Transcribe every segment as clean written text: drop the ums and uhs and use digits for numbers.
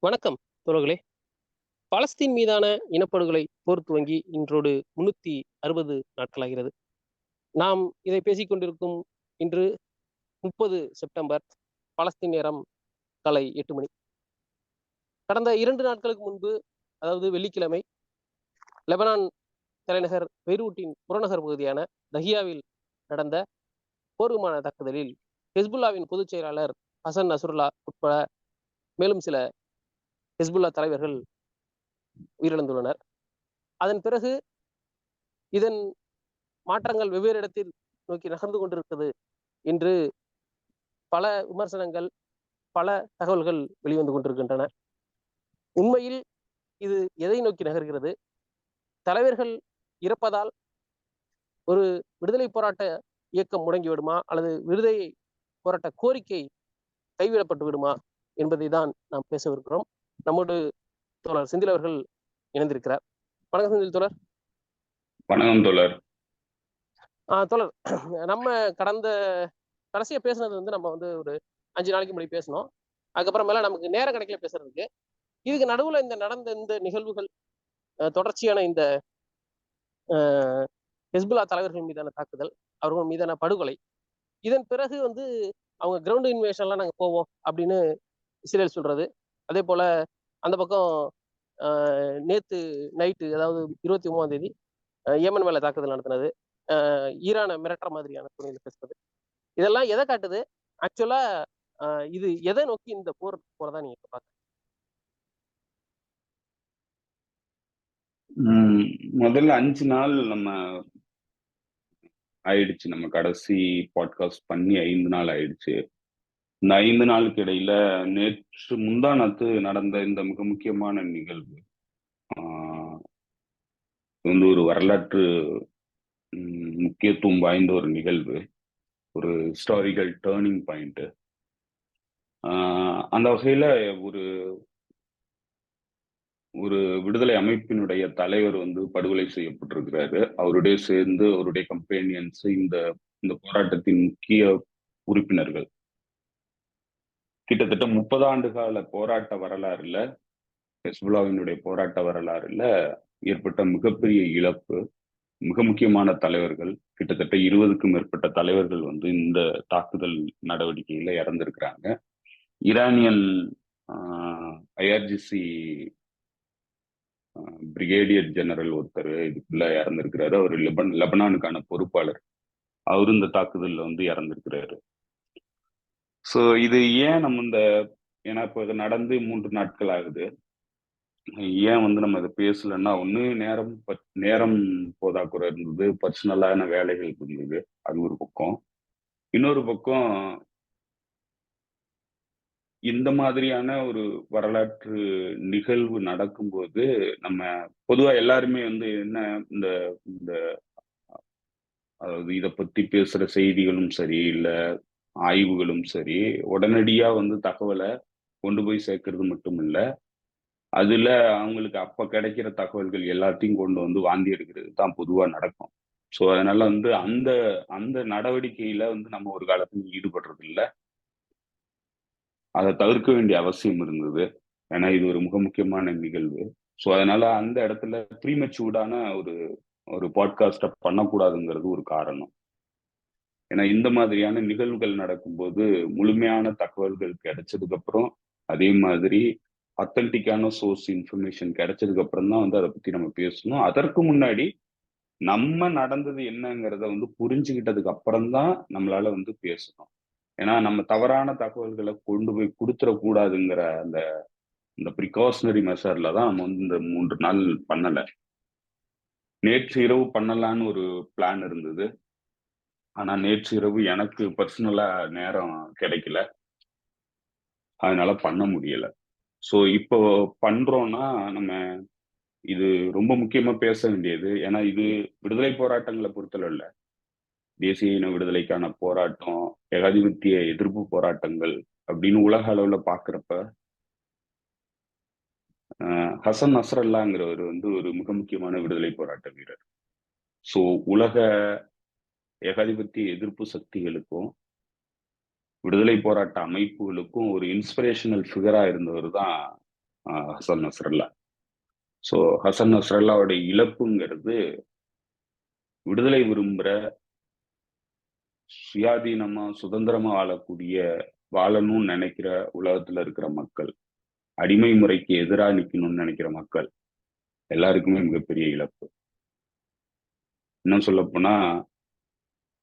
வணக்கம் தோழர்களே. பாலஸ்தீன் மீதான இனப்படுகொலை போர் துவங்கி இன்றோடு 360 நாட்களாகிறது. நாம் இதை பேசிக் கொண்டிருக்கும் இன்று 30 செப்டம்பர். பாலஸ்தீன் நேரம் காலை 8 மணி. கடந்த 2 நாட்களுக்கு முன்பு, அதாவது வெள்ளிக்கிழமை, லெபனான் தலைநகர் பெய்ரூட்டின் புறநகர் பகுதியான தஹியாவில் நடந்த போர் விமான தாக்குதலில் ஹெஸ்புல்லாவின் பொதுச் செயலாளர் ஹசன் நஸ்ருல்லா உட்பட மேலும் சில ஹெஸ்புல்லா தலைவர்கள் உயிரிழந்துள்ளனர். அதன் பிறகு இதன் மாற்றங்கள் வெவ்வேறு இடத்தில் நோக்கி நகர்ந்து கொண்டிருக்கிறது என்று பல விமர்சனங்கள், பல தகவல்கள் வெளிவந்து கொண்டிருக்கின்றன. உண்மையில் இது எதை நோக்கி நகர்கிறது? தலைவர்கள் இறப்பதால் ஒரு விடுதலை போராட்ட இயக்கம் முடங்கிவிடுமா, அல்லது விடுதலை போராட்ட கோரிக்கை கைவிடப்பட்டு விடுமா என்பதை தான் நாம் பேசவிருக்கிறோம். நம்மோடு தோழர் செந்தில் அவர்கள் இணைந்திருக்கிறார். வணக்கம் செந்தில் தோழர். வணக்கம் தோழர். தோழர், நம்ம கடைசியா பேசுனது நம்ம ஒரு 5 நாளைக்கு முன்னாடி பேசணும். அதுக்கப்புறமேல நமக்கு நேரம் கிடைக்கல பேசுறதுக்கு. இதுக்கு நடுவுல நடந்த இந்த நிகழ்வுகள், தொடர்ச்சியான இந்த ஹெஸ்புல்லா தலைவர்கள் மீதான தாக்குதல், அவர்கள் மீதான படுகொலை, இதன் பிறகு அவங்க கிரவுண்ட் இன்வேஷன்லாம் நாங்க போவோம் அப்படின்னு இஸ்ரேல் சொல்றது. அதே போல அந்த பக்கம் நேத்து நைட்டு, அதாவது 23ஆம் தேதி ஏமன் மேல தாக்குதல் நடத்தினது, ஈரானை மிரட்டுற மாதிரியான துணையில பேசுறது, இதெல்லாம் எதை காட்டுது? ஆக்சுவலா இது எதை நோக்கி இந்த போர் போறதா நீங்க பாக்க? முதல்ல 5 நாள் ஆயிடுச்சு. நம்ம கடைசி பாட்காஸ்ட் பண்ணி 5 நாள் ஆயிடுச்சு. இந்த 5 நாளுக்கு இடையில நேற்று முந்தானத்து நடந்த இந்த மிக முக்கியமான நிகழ்வு ஒரு வரலாற்று முக்கியத்துவம் வாய்ந்த ஒரு நிகழ்வு, ஒரு ஹிஸ்டாரிக்கல் டேர்னிங் பாயிண்ட். அந்த வகையில ஒரு விடுதலை அமைப்பினுடைய தலைவர் படுகொலை செய்யப்பட்டிருக்கிறாரு. அவருடைய சேர்ந்து அவருடைய கம்பேனியன்ஸ், இந்த போராட்டத்தின் முக்கிய உறுப்பினர்கள். கிட்டத்தட்ட 30 ஆண்டு கால போராட்ட வரலாறுல, ஹெஸ்புல்லாவினுடைய போராட்ட வரலாறுல ஏற்பட்ட மிகப்பெரிய இழப்பு. மிக முக்கியமான தலைவர்கள், கிட்டத்தட்ட 20க்கும் மேற்பட்ட தலைவர்கள் இந்த தாக்குதல் நடவடிக்கையில இறந்திருக்கிறாங்க. ஈரானியன் IRGC பிரிகேடியர் ஜெனரல் ஒருத்தர் இதுக்குள்ள இறந்திருக்கிறாரு. அவர் லெபனானுக்கான பொறுப்பாளர். அவரு இந்த தாக்குதல்ல இறந்திருக்கிறாரு. ஸோ இது ஏன் ஏன்னா இப்போ இது நடந்து 3 நாட்கள் ஆகுது. ஏன் நம்ம இதை பேசலன்னா, ஒண்ணு நேரம் போதாக்குறை இருந்தது, பர்சனலான வேலைகள் இருந்தது, அது ஒரு பக்கம். இன்னொரு பக்கம், இந்த மாதிரியான ஒரு வரலாற்று நிகழ்வு நடக்கும்போது நம்ம பொதுவா எல்லாருமே என்ன இந்த அதாவது இதை பத்தி பேசுற செய்திகளும் சரி, இல்ல ஆய்வுகளும் சரி, உடனடியா தகவலை கொண்டு போய் சேர்க்கறது மட்டும் இல்ல, அதுல அவங்களுக்கு அப்ப கிடைக்கிற தகவல்கள் எல்லாத்தையும் கொண்டு வாந்தி எடுக்கிறது தான் பொதுவா நடக்கும். ஸோ அதனால அந்த அந்த நடவடிக்கையில நம்ம ஒரு காலத்துல ஈடுபடுறது இல்லை. அதை தவிர்க்க வேண்டிய அவசியம் இருந்தது. ஏன்னா இது ஒரு மிக முக்கியமான நிகழ்வு. ஸோ அதனால அந்த இடத்துல ப்ரீமெச்சூர்டான ஒரு பாட்காஸ்ட பண்ணக்கூடாதுங்கிறது ஒரு காரணம். ஏன்னா இந்த மாதிரியான நிகழ்வுகள் நடக்கும்போது முழுமையான தகவல்கள் கிடைச்சதுக்கு அப்புறம், அதே மாதிரி அத்தன்டிக்கான சோர்ஸ் இன்ஃபர்மேஷன் கிடைச்சதுக்கு அப்புறம் தான் அதை பத்தி நம்ம பேசணும். அதற்கு முன்னாடி நம்ம நடந்தது என்னங்கிறத புரிஞ்சுக்கிட்டதுக்கு அப்புறம் தான் நம்மளால பேசணும். ஏன்னா நம்ம தவறான தகவல்களை கொண்டு போய் கொடுத்துடக்கூடாதுங்கிற அந்த ப்ரிகாஷனரி மெஷர்ல தான் நம்ம இந்த 3 நாள் பண்ணல. நேற்று இரவு பண்ணலான்னு ஒரு பிளான் இருந்தது. ஆனா நேற்று இரவு எனக்கு பர்சனலா நேரம் கிடைக்கல, அதனால பண்ண முடியல. ஸோ இப்போ பண்றோம்னா, நம்ம இது ரொம்ப முக்கியமா பேச வேண்டியது. ஏன்னா இது விடுதலை போராட்டங்களை பொறுத்தல இல்ல, தேசிய இன விடுதலைக்கான போராட்டம், ஏகாதிபத்திய எதிர்ப்பு போராட்டங்கள் அப்படின்னு உலக அளவுல பாக்குறப்ப, ஹசன் நஸ்ரல்லாங்கிறவர் ஒரு மிக முக்கியமான விடுதலை போராட்ட வீரர். ஸோ உலக ஏகாதிபத்திய எதிர்ப்பு சக்திகளுக்கும் விடுதலை போராட்ட அமைப்புகளுக்கும் ஒரு இன்ஸ்பிரேஷனல் ஃபிகரா இருந்தவர் தான் ஹசன் நஸ்ரல்லா. ஸோ ஹசன் நஸ்ரல்லாவுடைய இழப்புங்கிறது விடுதலை விரும்புகிற சுயாதீனமா சுதந்திரமா வாழணும்னு நினைக்கிற உலகத்துல இருக்கிற மக்கள், அடிமை முறைக்கு எதிராக நிக்கணும்னு நினைக்கிற மக்கள் எல்லாருக்குமே மிகப்பெரிய இழப்பு. இன்னும் சொல்ல போனா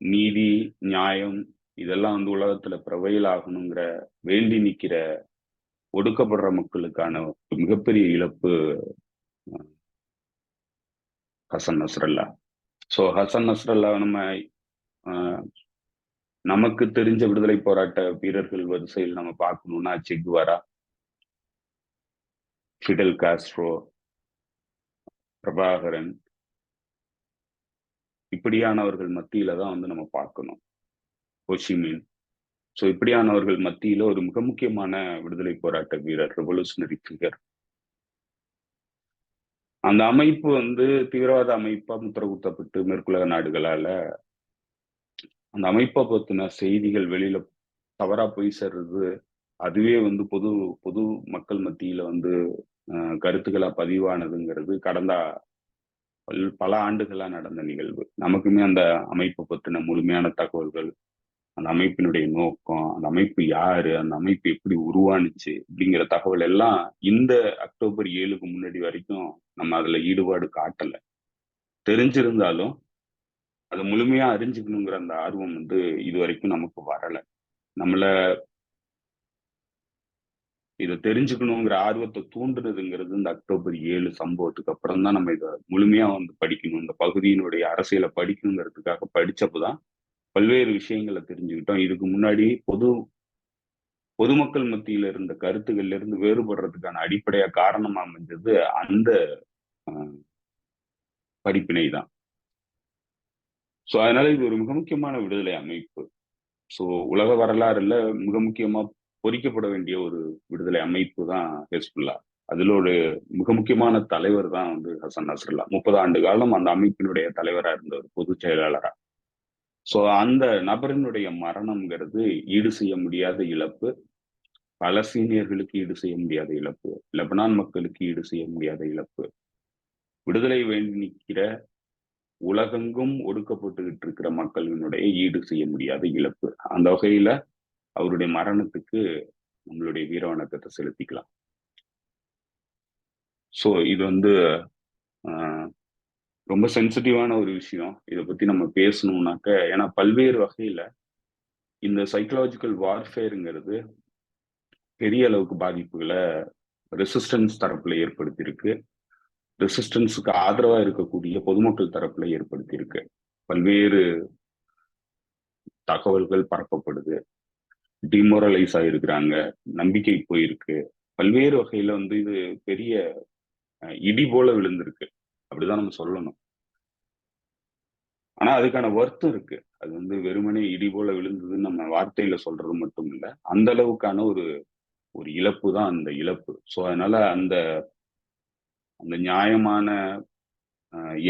நீதி நியாயம் இதெல்லாம் வந்து உலகத்துல பிரவையில் ஆகணுங்கிற வேண்டி நிக்கிற ஒடுக்கப்படுற மக்களுக்கான மிகப்பெரிய இழப்பு Hasan Nasrallah. So Hasan Nasrallah நமக்கு தெரிஞ்ச விடுதலை போராட்ட வீரர்கள் வரிசையில் நம்ம பார்க்கணும்னா செக்குவாரா, ஃபிடல் காஸ்ட்ரோ, பிரபாகரன், இப்படியானவர்கள் மத்தியில தான் வந்து நம்ம பார்க்கணும். ஹோஷிமின். ஸோ இப்படியானவர்கள் மத்தியில ஒரு மிக முக்கியமான விடுதலை போராட்ட வீரர், ரெவல்யூஷனரி ஃபிகர். அந்த அமைப்பு வந்து தீவிரவாத அமைப்பா முத்திரகுத்தப்பட்டு மேற்குலக நாடுகளால அந்த அமைப்பை பத்தின செய்திகள் வெளியில தவறா போய் சேர்றது, அதுவே வந்து பொது பொது மக்கள் மத்தியில வந்து கருத்துக்களா பதிவானதுங்கிறது கடந்த பல ஆண்டுகளா நடந்த நிகழ்வு. நமக்குமே அந்த அமைப்பை பத்தின முழுமையான தகவல்கள், அந்த அமைப்பினுடைய நோக்கம், அந்த அமைப்பு யாரு, அந்த அமைப்பு எப்படி உருவானுச்சு அப்படிங்கிற தகவல் எல்லாம் இந்த அக்டோபர் 7க்கு முன்னாடி வரைக்கும் நம்ம அதுல ஈடுபாடு காட்டல. தெரிஞ்சிருந்தாலும் அதை முழுமையா அறிஞ்சுக்கணுங்கிற அந்த ஆர்வம் வந்து இது வரைக்கும் நமக்கு வரல. நம்மள இதை தெரிஞ்சுக்கணுங்கிற ஆர்வத்தை தூண்டுனதுங்கிறது இந்த அக்டோபர் 7 சம்பவத்துக்கு அப்புறம் தான் நம்ம இதை முழுமையா வந்து படிக்கணும், இந்த பகுதியினுடைய அரசியலை படிக்கணுங்கிறதுக்காக படிச்சப்பதான் பல்வேறு விஷயங்களை தெரிஞ்சுக்கிட்டோம். இதுக்கு முன்னாடி பொதுமக்கள் மத்தியில இருந்த கருத்துக்கள்ல இருந்து வேறுபடுறதுக்கான அடிப்படையா காரணமா அமைஞ்சது அந்த படிப்பினை தான். ஸோ அதனால இது ஒரு மிக முக்கியமான விடுதலை அமைப்பு. ஸோ உலக வரலாறுல மிக முக்கியமா பொறிக்கப்பட வேண்டிய ஒரு விடுதலை அமைப்பு தான் ஹிஸ்புல்லா. அதுல ஒரு மிக முக்கியமான தலைவர் தான் வந்து ஹசன் நஸ்ரல்லா. 30 ஆண்டு காலம் அந்த அமைப்பினுடைய தலைவராக இருந்தவர், பொதுச் செயலாளரா. ஸோ அந்த நபரினுடைய மரணம்ங்கிறது ஈடு செய்ய முடியாத இழப்பு. பலஸ்தீனியர்களுக்கு ஈடு செய்ய முடியாத இழப்பு, லெபனான் மக்களுக்கு ஈடு செய்ய முடியாத இழப்பு, விடுதலை வேண்டி நிற்கிற உலகெங்கும் ஒடுக்கப்பட்டுக்கிட்டு இருக்கிற மக்களினுடைய ஈடு செய்ய முடியாத இழப்பு. அந்த வகையில அவருடைய மரணத்துக்கு நம்மளுடைய வீர வணக்கத்தை செலுத்திக்கலாம். ஸோ இது வந்து ரொம்ப சென்சிட்டிவான ஒரு விஷயம். இதை பத்தி நம்ம பேசணும்னாக்க, ஏன்னா பல்வேறு வகையில இந்த சைக்கலாஜிக்கல் வார்ஃபேருங்கிறது பெரிய அளவுக்கு பாதிப்புகளை ரெசிஸ்டன்ஸ் தரப்புல ஏற்படுத்தியிருக்கு. ரெசிஸ்டன்ஸுக்கு ஆதரவா இருக்கக்கூடிய பொதுமக்கள் தரப்புல ஏற்படுத்தியிருக்கு. பல்வேறு தகவல்கள் பரப்பப்படுது, டிமோரலைஸ் ஆகிருக்கிறாங்க, நம்பிக்கை போயிருக்கு. பல்வேறு வகையில வந்து இது பெரிய இடி போல விழுந்திருக்கு, அப்படிதான் நம்ம சொல்லணும். ஆனா அதுக்கான வருத்தம் இருக்கு. அது வந்து வெறுமனே இடி போல விழுந்ததுன்னு நம்ம வார்த்தையில சொல்றது மட்டும் இல்லை, அந்த அளவுக்கான ஒரு இழப்பு தான் அந்த இழப்பு. ஸோ அதனால அந்த நியாயமான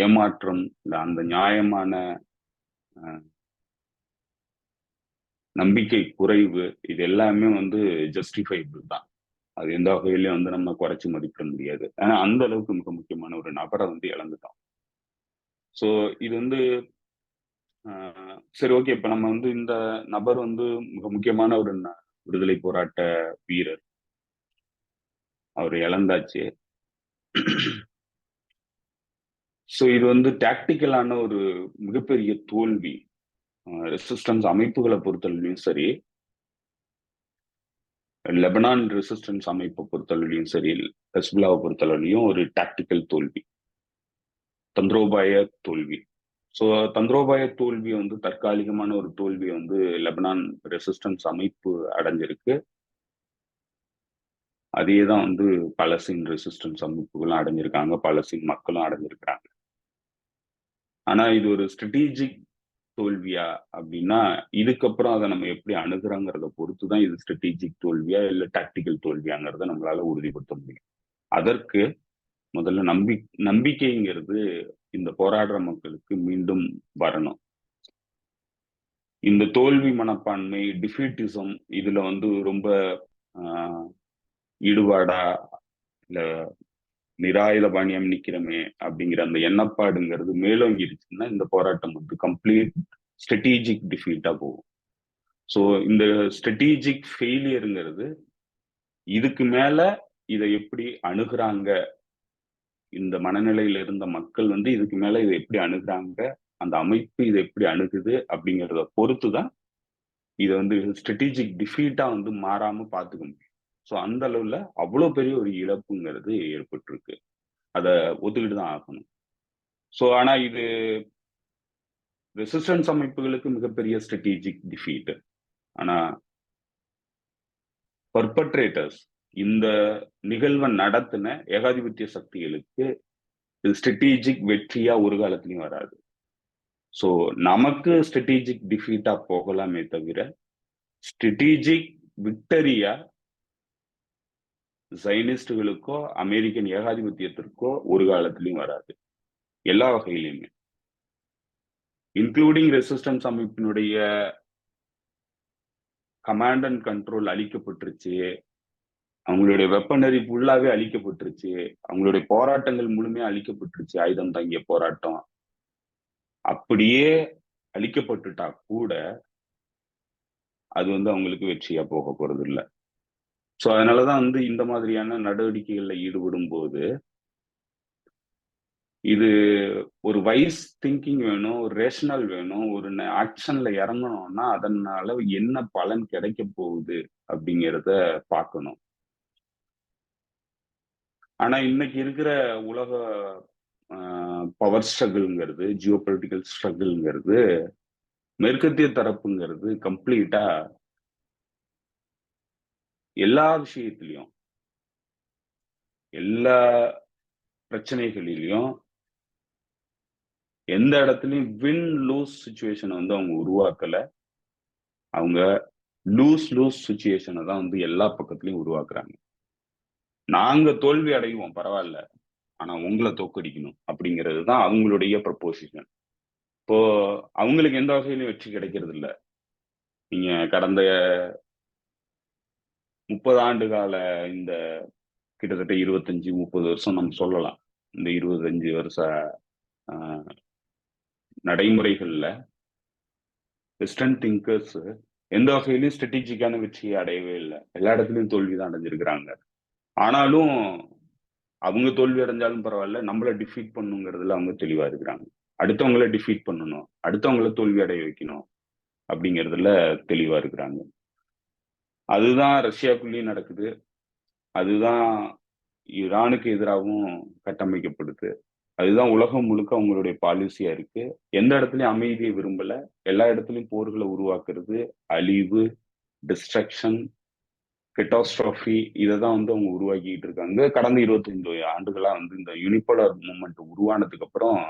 ஏமாற்றம், இல்லை அந்த நியாயமான நம்பிக்கை குறைவு, இது எல்லாமே வந்து ஜஸ்டிஃபைபிள் தான். அது எந்த வகையிலையும் வந்து நம்ம குறைச்சி மதிப்பிட முடியாது. ஆனா அந்த அளவுக்கு மிக முக்கியமான ஒரு நபரை வந்து இழந்துட்டோம். ஸோ இது வந்து சரி, ஓகே. இப்ப நம்ம வந்து இந்த நபர் வந்து மிக முக்கியமான ஒரு விடுதலை போராட்ட வீரர், அவர் இழந்தாச்சு. ஸோ இது வந்து டாக்டிக்கலான ஒரு மிகப்பெரிய தோல்வி. ரெசிஸ்டன்ஸ் அமைப்புகளை பொறுத்தளவிலையும் சரி, லெபனான் ரெசிஸ்டன்ஸ் அமைப்பை பொறுத்தளவிலையும் சரி, ஹிஸ்புல்லாவை பொறுத்தளவிலையும் ஒரு டாக்டிக்கல் தோல்வி, தந்திரோபாய தோல்வி. ஸோ தந்திரோபாய தோல்வி வந்து தற்காலிகமான ஒரு தோல்வி வந்து லெபனான் ரெசிஸ்டன்ஸ் அமைப்பு அடைஞ்சிருக்கு. அதே தான் வந்து பலஸ்தீன் ரெசிஸ்டன்ஸ் அமைப்புகளும் அடைஞ்சிருக்காங்க, பலஸ்தீன் மக்களும் அடைஞ்சிருக்கிறாங்க. ஆனா இது ஒரு ஸ்ட்ராட்டஜிக் தோல்வியா அப்படின்னா, இதுக்கப்புறம் அதை நம்ம எப்படி அணுகிறோங்கிறத பொறுத்து தான் இது ஸ்ட்ராட்டஜிக் தோல்வியா இல்லை டாக்டிக்கல் தோல்வியாங்கிறத நம்மளால உறுதிப்படுத்த முடியும். அதற்கு முதல்ல நம்பிக்கைங்கிறது இந்த போராடுற மக்களுக்கு மீண்டும் வரணும். இந்த தோல்வி மனப்பான்மை, டிஃபீட்டிசம், இதுல வந்து ரொம்ப ஈடுபாடா இல்ல நிராயுதபாணியம் நிக்கிறோமே அப்படிங்கிற அந்த எண்ணப்பாடுங்கிறது மேலோங்கிருச்சுன்னா இந்த போராட்டம் வந்து கம்ப்ளீட் ஸ்ட்ராட்டஜிக் டிஃபீட்டா போகும். ஸோ இந்த ஸ்ட்ராட்டஜிக் ஃபெயிலியருங்கிறது இதுக்கு மேல இதை எப்படி அணுகுறாங்க, இந்த மனநிலையில இருந்த மக்கள் வந்து இதுக்கு மேல இதை எப்படி அணுகுறாங்க, அந்த அமைப்பு இதை எப்படி அணுகுது அப்படிங்கிறத பொறுத்துதான் இதை வந்து ஸ்ட்ராட்டஜிக் டிஃபீட்டா வந்து மாறாம பார்த்துக்க முடியும். ஸோ அந்த அளவுல அவ்வளவு பெரிய ஒரு இழப்புங்கிறது ஏற்பட்டிருக்கு. அதை ஒத்துக்கிட்டு தான் ஆகணும். ஸோ ஆனா இது ரெசிஸ்டன்ஸ் அமைப்புகளுக்கு மிகப்பெரிய ஸ்ட்ராட்டஜிக் டிஃபீட். ஆனா பர்பட்ரேட்டர்ஸ், இந்த நிகழ்வை நடத்தின ஏகாதிபத்திய சக்திகளுக்கு இது ஸ்ட்ராட்டஜிக் வெற்றியா ஒரு காலத்திலையும் வராது. ஸோ நமக்கு ஸ்ட்ராட்டஜிக் டிஃபீட்டா போகலாமே தவிர ஸ்ட்ராட்டஜிக் விக்டரியா சைனிஸ்டுகளுக்கோ அமெரிக்கன் ஏகாதிபத்தியத்திற்கோ ஒரு காலத்திலையும் வராது, எல்லா வகையிலுமே. இன்க்ளூடிங் ரெசிஸ்டன்ஸ் அமைப்பினுடைய கமாண்ட் அண்ட் கண்ட்ரோல் அழிக்கப்பட்டுருச்சு, அவங்களுடைய வெப்பனரி ஃபுல்லாவே அழிக்கப்பட்டுருச்சு, அவங்களுடைய போராட்டங்கள் முழுமையா அழிக்கப்பட்டுருச்சு, ஆயுதம் தாங்கிய போராட்டம். அப்படியே அழிக்கப்பட்டுட்டா கூட அது வந்து அவங்களுக்கு வெற்றியா போக போறது இல்லை. ஸோ அதனாலதான் வந்து இந்த மாதிரியான நடவடிக்கைகள்ல ஈடுபடும் போது இது ஒரு வைஸ் திங்கிங் வேணும், ஒரு ரேஷனல் வேணும், ஒரு ஆக்ஷன்ல இறங்கணும்னா அதனால என்ன பலன் கிடைக்க போகுது அப்படிங்கிறத பார்க்கணும். ஆனா இன்னைக்கு இருக்கிற உலக பவர் ஸ்ட்ரகிள்ங்கிறது, ஜியோ பொலிட்டிக்கல் ஸ்ட்ரகிள்ங்கிறது, மேற்கத்திய தரப்புங்கிறது கம்ப்ளீட்டா எல்லா விஷயத்திலையும், எல்லா பிரச்சனைகளிலையும், எந்த இடத்துலயும் வின் லூஸ் சுச்சுவேஷனை வந்து அவங்க உருவாக்கல. அவங்க லூஸ் லூஸ் சுச்சுவேஷனை தான் வந்து எல்லா பக்கத்துலயும் உருவாக்குறாங்க. நாங்க தோல்வி அடைவோம் பரவாயில்ல, ஆனா உங்களை தோக்கடிக்கணும் அப்படிங்கிறது தான் அவங்களுடைய ப்ரப்போசிஷன். இப்போ அவங்களுக்கு எந்த வகையிலும் வெற்றி கிடைக்கிறது இல்ல. நீங்க கடந்த 30 ஆண்டு கால இந்த கிட்டத்தட்ட 25-30 வருஷம் நம்ம சொல்லலாம், இந்த 25 வருஷ நடைமுறைகள்ல வெஸ்டர்ன் திங்கர்ஸ் எந்த வகையிலும் ஸ்ட்ராட்டஜிக்கான வெற்றியை அடையவே இல்லை. எல்லா இடத்துலயும் தோல்விதான் அடைஞ்சிருக்கிறாங்க. ஆனாலும் அவங்க தோல்வி அடைஞ்சாலும் பரவாயில்ல, நம்மளை டிஃபீட் பண்ணுங்கிறதுல அவங்க தெளிவா இருக்கிறாங்க. அடுத்தவங்களை டிஃபீட் பண்ணணும், அடுத்தவங்களை தோல்வி அடைய வைக்கணும் அப்படிங்கிறதுல தெளிவா இருக்கிறாங்க. அதுதான் ரஷ்யாக்குள்ளேயும் நடக்குது, அதுதான் ஈரானுக்கு எதிராகவும் கட்டமைக்கப்படுது, அதுதான் உலகம் முழுக்க அவங்களுடைய பாலிசியா இருக்கு. எந்த இடத்துலயும் அமைதியை விரும்பல, எல்லா இடத்துலயும் போர்களை உருவாக்குறது, அழிவு, டிஸ்ட்ரக்ஷன், கெட்டாஸ்ட்ராஃபி, இதை தான் வந்து அவங்க உருவாக்கிட்டு இருக்காங்க. கடந்த 25 ஆண்டுகளா வந்து இந்த யூனிபோலார் மூவ்மெண்ட் உருவானதுக்கு அப்புறம்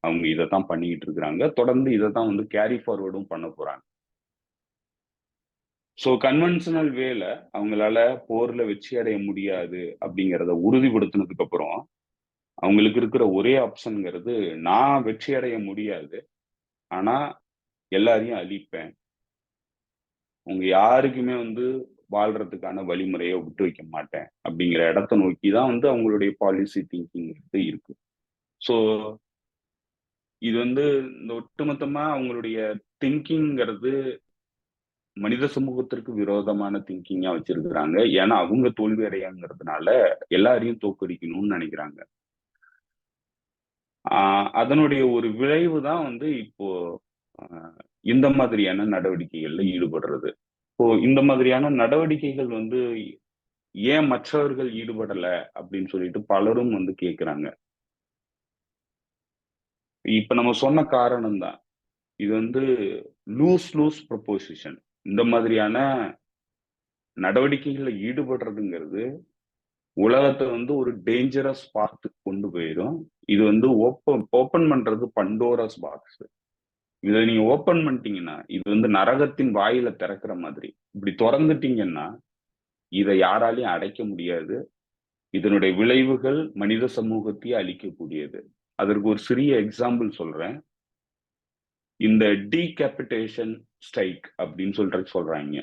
அவங்க இதை தான் பண்ணிக்கிட்டு இருக்கிறாங்க. தொடர்ந்து இதை தான் வந்து கேரி ஃபார்வர்டும் பண்ண போறாங்க. ஸோ கன்வென்ஷனல் வேல அவங்களால போர்ல வெற்றி அடைய முடியாது அப்படிங்கிறத உறுதிப்படுத்தினதுக்கு அப்புறம் அவங்களுக்கு இருக்கிற ஒரே ஆப்ஷன்ங்கிறது, நான் வெற்றி அடைய முடியாது, ஆனா எல்லாரையும் அழிப்பேன், உங்க யாருக்குமே வந்து வாழ்றதுக்கான வழிமுறையை விட்டு வைக்க மாட்டேன் அப்படிங்கிற இடத்த நோக்கி தான் வந்து அவங்களுடைய பாலிசி திங்கிங் இருக்கு. ஸோ இது வந்து இந்த ஒட்டுமொத்தமா அவங்களுடைய திங்கிங்கிறது மனித சமூகத்திற்கு விரோதமான திங்கிங்கா வச்சிருக்கிறாங்க. ஏன்னா அவங்க தோல்வி அடையாங்கிறதுனால எல்லாரையும் தோக்கடிக்கணும்னு நினைக்கிறாங்க. அதனுடைய ஒரு விளைவு தான் வந்து இப்போ இந்த மாதிரியான நடவடிக்கைகள்ல ஈடுபடுறது. இப்போ இந்த மாதிரியான நடவடிக்கைகள் வந்து ஏன் மற்றவர்கள் ஈடுபடல அப்படின்னு சொல்லிட்டு பலரும் வந்து கேட்கிறாங்க. இப்ப நம்ம சொன்ன காரணம் தான். இது வந்து லூஸ் லூஸ் ப்ரொபோசிஷன். இந்த மாதிரியான நடவடிக்கைகள்ல ஈடுபடுறதுங்கிறது உலகத்தை வந்து ஒரு டேஞ்சரஸ் பாத்துக்கு கொண்டு போயிடும். இது வந்து ஓப்பன் பண்றது பண்டோரஸ் பாக்ஸ். இதை நீங்க ஓப்பன் பண்ணிட்டீங்கன்னா இது வந்து நரகத்தின் வாயில திறக்கிற மாதிரி. இப்படி திறந்துட்டீங்கன்னா இதை யாராலையும் அடைக்க முடியாது. இதனுடைய விளைவுகள் மனித சமூகத்தையே அழிக்கக்கூடியது. அதற்கு ஒரு சிறிய எக்ஸாம்பிள் சொல்றேன். இந்த டீகேபிட்டேஷன் ஸ்ட்ரைக் அப்படின்னு சொல்றாங்க,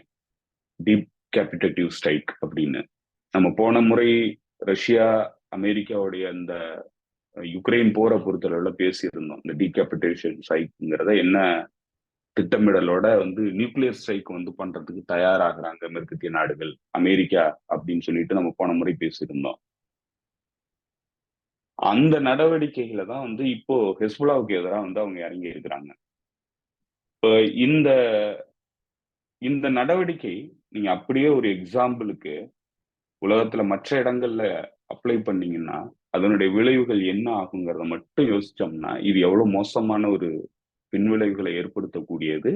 டீகேபிட்டேட்டிவ் ஸ்ட்ரைக் அப்படின்னு. நம்ம போன முறை ரஷ்யா அமெரிக்காவுடைய அந்த யுக்ரைன் போரை பொறுத்தளவுல பேசியிருந்தோம். இந்த டீகேபிட்டேஷன் ஸ்ட்ரைக்ங்கிறத என்ன திட்டமிடலோட வந்து நியூக்ளியர் ஸ்ட்ரைக் வந்து பண்றதுக்கு தயாராகிறாங்க மேற்கத்திய நாடுகள், அமெரிக்கா அப்படின்னு சொல்லிட்டு நம்ம போன முறை பேசியிருந்தோம். அந்த நடவடிக்கைகளை தான் வந்து இப்போ ஹெஸ்புல்லாவுக்கு எதிராக வந்து அவங்க இறங்கி இருக்கிறாங்க. இப்போ இந்த இந்த நடவடிக்கை நீங்க அப்படியே ஒரு எக்ஸாம்பிளுக்கு உலகத்துல மற்ற இடங்கள்ல அப்ளை பண்ணீங்கன்னா அதனுடைய விளைவுகள் என்ன ஆகுங்கிறத மட்டும் யோசிச்சோம்னா இது எவ்வளவு மோசமான ஒரு பின்விளைவுகளை ஏற்படுத்தக்கூடியது.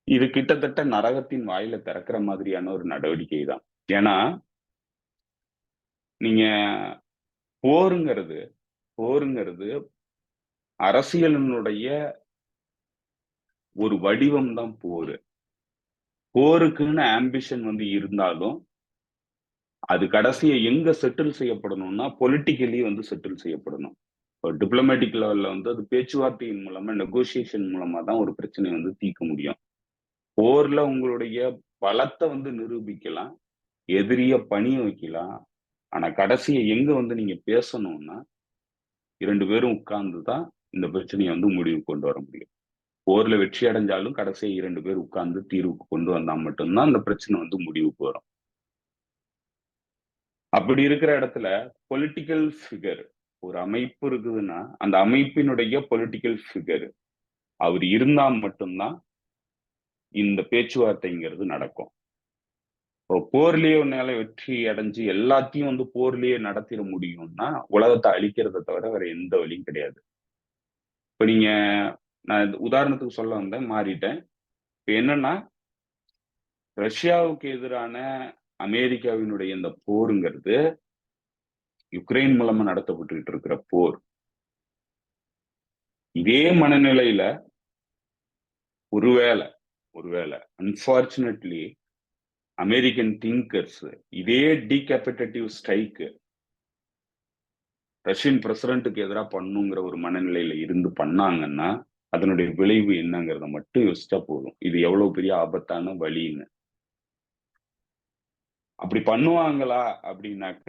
இது கிட்டத்தட்ட நரகத்தின் வாயில திறக்கிற மாதிரியான ஒரு நடவடிக்கை தான். ஏன்னா நீங்க போருங்கிறது போருங்கிறது அரசியலினுடைய ஒரு வடிவம் தான் போரு. போருக்குன்னு ஆம்பிஷன் வந்து இருந்தாலும் அது கடைசியை எங்க செட்டில் செய்யப்படணும்னா பொலிட்டிக்கலி வந்து செட்டில் செய்யப்படணும். இப்போ டிப்ளமேட்டிக் லெவல்ல வந்து அது பேச்சுவார்த்தையின் மூலமா நெகோசியேஷன் மூலமா தான் ஒரு பிரச்சனையை வந்து தீர்க்க முடியும். போர்ல உங்களுடைய பலத்தை வந்து நிரூபிக்கலாம், எதிரிய பணிய வைக்கலாம். ஆனா கடைசியை எங்க வந்து நீங்க பேசணும்னா 2 பேரும் உட்கார்ந்து தான் இந்த பிரச்சனையை வந்து முடிவு கொண்டு வர முடியும். போர்ல வெற்றி அடைஞ்சாலும் கடைசியை 2 பேர் உட்கார்ந்து தீர்வுக்கு கொண்டு வந்தா மட்டும்தான் அந்த பிரச்சனை வந்து முடிவுக்கு வரும். அப்படி இருக்கிற இடத்துல பொலிட்டிக்கல் ஃபிகர் ஒரு அமைப்பு இருக்குதுன்னா அந்த அமைப்பினுடைய பொலிட்டிக்கல் ஃபிகர் அவர் இருந்தா மட்டும்தான் இந்த பேச்சுவார்த்தைங்கிறது நடக்கும். போர்லயே உன்னால வெற்றி அடைஞ்சு எல்லாத்தையும் வந்து போர்லயே நடத்திட முடியும்னா உலகத்தை அழிக்கிறத தவிர வேற எந்த வழியும் கிடையாது. இப்ப நீங்க நான் உதாரணத்துக்கு சொல்ல வந்தேன், மாறிட்டேன். இப்ப என்னன்னா ரஷ்யாவுக்கு எதிரான அமெரிக்காவினுடைய இந்த போருங்கிறது யுக்ரைன் மூலமா நடத்தப்பட்டு இருக்கிற போர். இதே மனநிலையில ஒருவேளை அன்பார்ச்சுனேட்லி அமெரிக்கன் திங்கர்ஸ் இதே டீகேபிட்டேட்டிவ் ஸ்ட்ரைக் ரஷ்யன் பிரசிடென்ட்டுக்கு எதிராக பண்ணுங்கிற ஒரு மனநிலையில இருந்து பண்ணாங்கன்னா அதனுடைய விளைவு என்னங்கிறத மட்டும் யோசிச்சா போதும். இது எவ்வளவு பெரிய ஆபத்தான வழின்னு. அப்படி பண்ணுவாங்களா அப்படின்னாக்க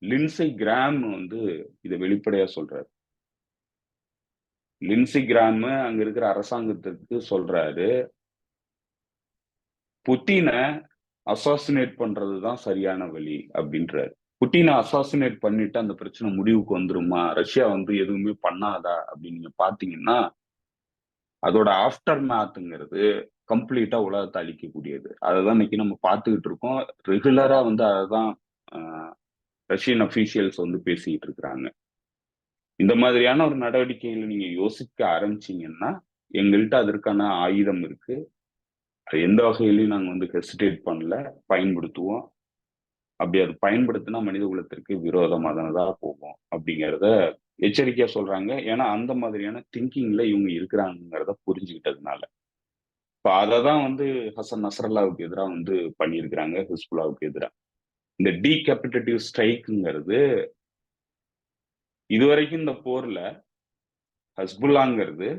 லின்சே கிராம் வந்து இதை வெளிப்படையா சொல்றாரு. லின்சே கிராம் அங்க இருக்கிற அரசாங்கத்திற்கு சொல்றாரு, புட்டினை அசாசினேட் பண்றதுதான் சரியான வழி அப்படின்றாரு. புட்டினை அசாசினேட் பண்ணிட்டு அந்த பிரச்சனை முடிவுக்கு வந்துருமா, ரஷ்யா வந்து எதுவுமே பண்ணாதா அப்படின்னு நீங்க பாத்தீங்கன்னா அதோட ஆஃப்டர் மேத்துங்கிறது கம்ப்ளீட்டா உலகத்தை அழிக்கக்கூடியது. அதைதான் இன்னைக்கு நம்ம பார்த்துக்கிட்டு இருக்கோம். ரெகுலரா வந்து அதைதான் ரஷ்யன் அபிஷியல்ஸ் வந்து பேசிக்கிட்டு இருக்கிறாங்க. இந்த மாதிரியான ஒரு நடவடிக்கைகளை நீங்க யோசிக்க ஆரம்பிச்சீங்கன்னா எங்கள்கிட்ட அதற்கான ஆயுதம் இருக்கு. அது எந்த வகையிலையும் நாங்க வந்து ஹெசிடேட் பண்ணல, பயன்படுத்துவோம். அப்படி அது பயன்படுத்தினா மனித குலத்திற்கு விரோதமானதா போகும் அப்படிங்கிறத எச்சரிக்கையா சொல்றாங்க. ஏன்னா அந்த மாதிரியான திங்கிங்ல இவங்க இருக்கிறாங்கிறத புரிஞ்சுக்கிட்டதுனால. இப்ப அததான் வந்து ஹசன் நஸ்ரல்லாவுக்கு எதிராக வந்து பண்ணியிருக்கிறாங்க, ஹிஸ்புல்லாவுக்கு எதிராக. இந்த டீகேபிட்டேட்டிவ் ஸ்ட்ரைக்குங்கிறது இதுவரைக்கும் இந்த போர்ல ஹஸ்புல்லாங்கிறது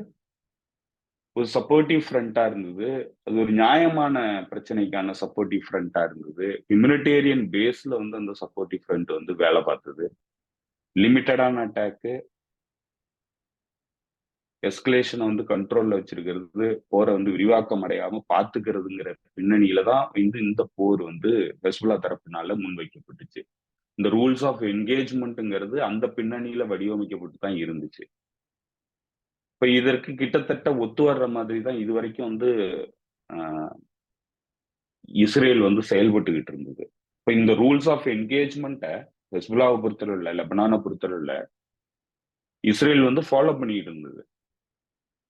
ஒரு சப்போர்ட்டிவ் ஃப்ரண்டா இருந்தது. அது ஒரு நியாயமான பிரச்சனைக்கான சப்போர்ட்டிவ் ஃப்ரண்டா இருந்தது. ஹியூமனிடேரியன் பேஸ்ல வந்து அந்த சப்போர்ட்டிவ் ஃப்ரண்ட் வந்து வேலை பார்த்தது. லிமிட்டடான அட்டாக்கு, எஸ்கலேஷனை வந்து கண்ட்ரோல்ல வச்சிருக்கிறது, போரை வந்து விரிவாக்கம் அடையாம பாத்துக்கிறதுங்கிற பின்னணியில தான் இந்த போர் வந்து ஹெஸ்புல்லா தரப்பினால முன்வைக்கப்பட்டுச்சு. இந்த ரூல்ஸ் ஆஃப் என்கேஜ்மெண்ட்ங்கிறது அந்த பின்னணியில வடிவமைக்கப்பட்டு தான் இருந்துச்சு. இப்ப இதற்கு கிட்டத்தட்ட ஒத்து வர்ற மாதிரி தான் இதுவரைக்கும் வந்து இஸ்ரேல் வந்து செயல்பட்டுக்கிட்டு இருந்தது. இப்ப இந்த ரூல்ஸ் ஆஃப் என்கேஜ்மெண்ட்டை ஹெஸ்புல்லாவை பொறுத்தளவுல, லெபனானை பொறுத்தளவுல இஸ்ரேல் வந்து ஃபாலோ பண்ணிட்டு இருந்தது.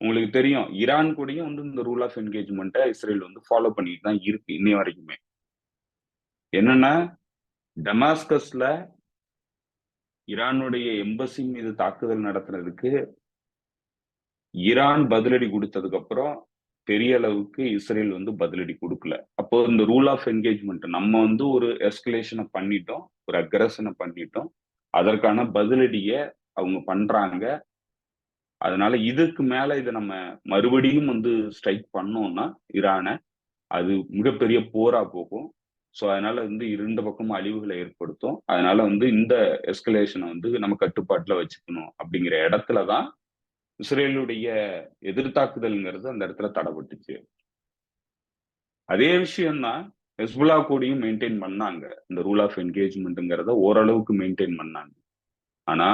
உங்களுக்கு தெரியும், ஈரான் கூடயும் வந்து இந்த ரூல் ஆஃப் என்கேஜ்மெண்ட்டை இஸ்ரேல் வந்து ஃபாலோ பண்ணிட்டு தான் இருக்கு இன்னை வரைக்குமே. என்னன்னா டமாஸ்கஸ்ல ஈரானுடைய எம்பசி மீது தாக்குதல் நடத்துறதுக்கு ஈரான் பதிலடி கொடுத்ததுக்கு அப்புறம் பெரிய அளவுக்கு இஸ்ரேல் வந்து பதிலடி கொடுக்கல. அப்போ இந்த ரூல் ஆஃப் என்கேஜ்மெண்ட் நம்ம வந்து ஒரு எஸ்கலேஷனை பண்ணிட்டோம், ஒரு அக்ரஷனை பண்ணிட்டோம், அதற்கான பதிலடிய அவங்க பண்றாங்க. அதனால இதுக்கு மேல இதை நம்ம மறுபடியும் வந்து ஸ்ட்ரைக் பண்ணோம்னா ஈரானை அது மிகப்பெரிய போரா போகும். ஸோ அதனால வந்து இரண்டு பக்கமும் அழிவுகளை ஏற்படுத்தும். அதனால வந்து இந்த எஸ்கலேஷனை வந்து நம்ம கட்டுப்பாட்டுல வச்சுக்கணும் அப்படிங்கிற இடத்துலதான் இஸ்ரேலுடைய எதிர்த்தாக்குதல்ங்கிறது அந்த இடத்துல தடைப்பட்டுச்சு. அதே விஷயம்தான் ஹெஸ்புல்லா கூடயும் மெயின்டைன் பண்ணாங்க. இந்த ரூல் ஆஃப் என்கேஜ்மெண்ட்ங்கிறத ஓரளவுக்கு மெயின்டைன் பண்ணாங்க. ஆனா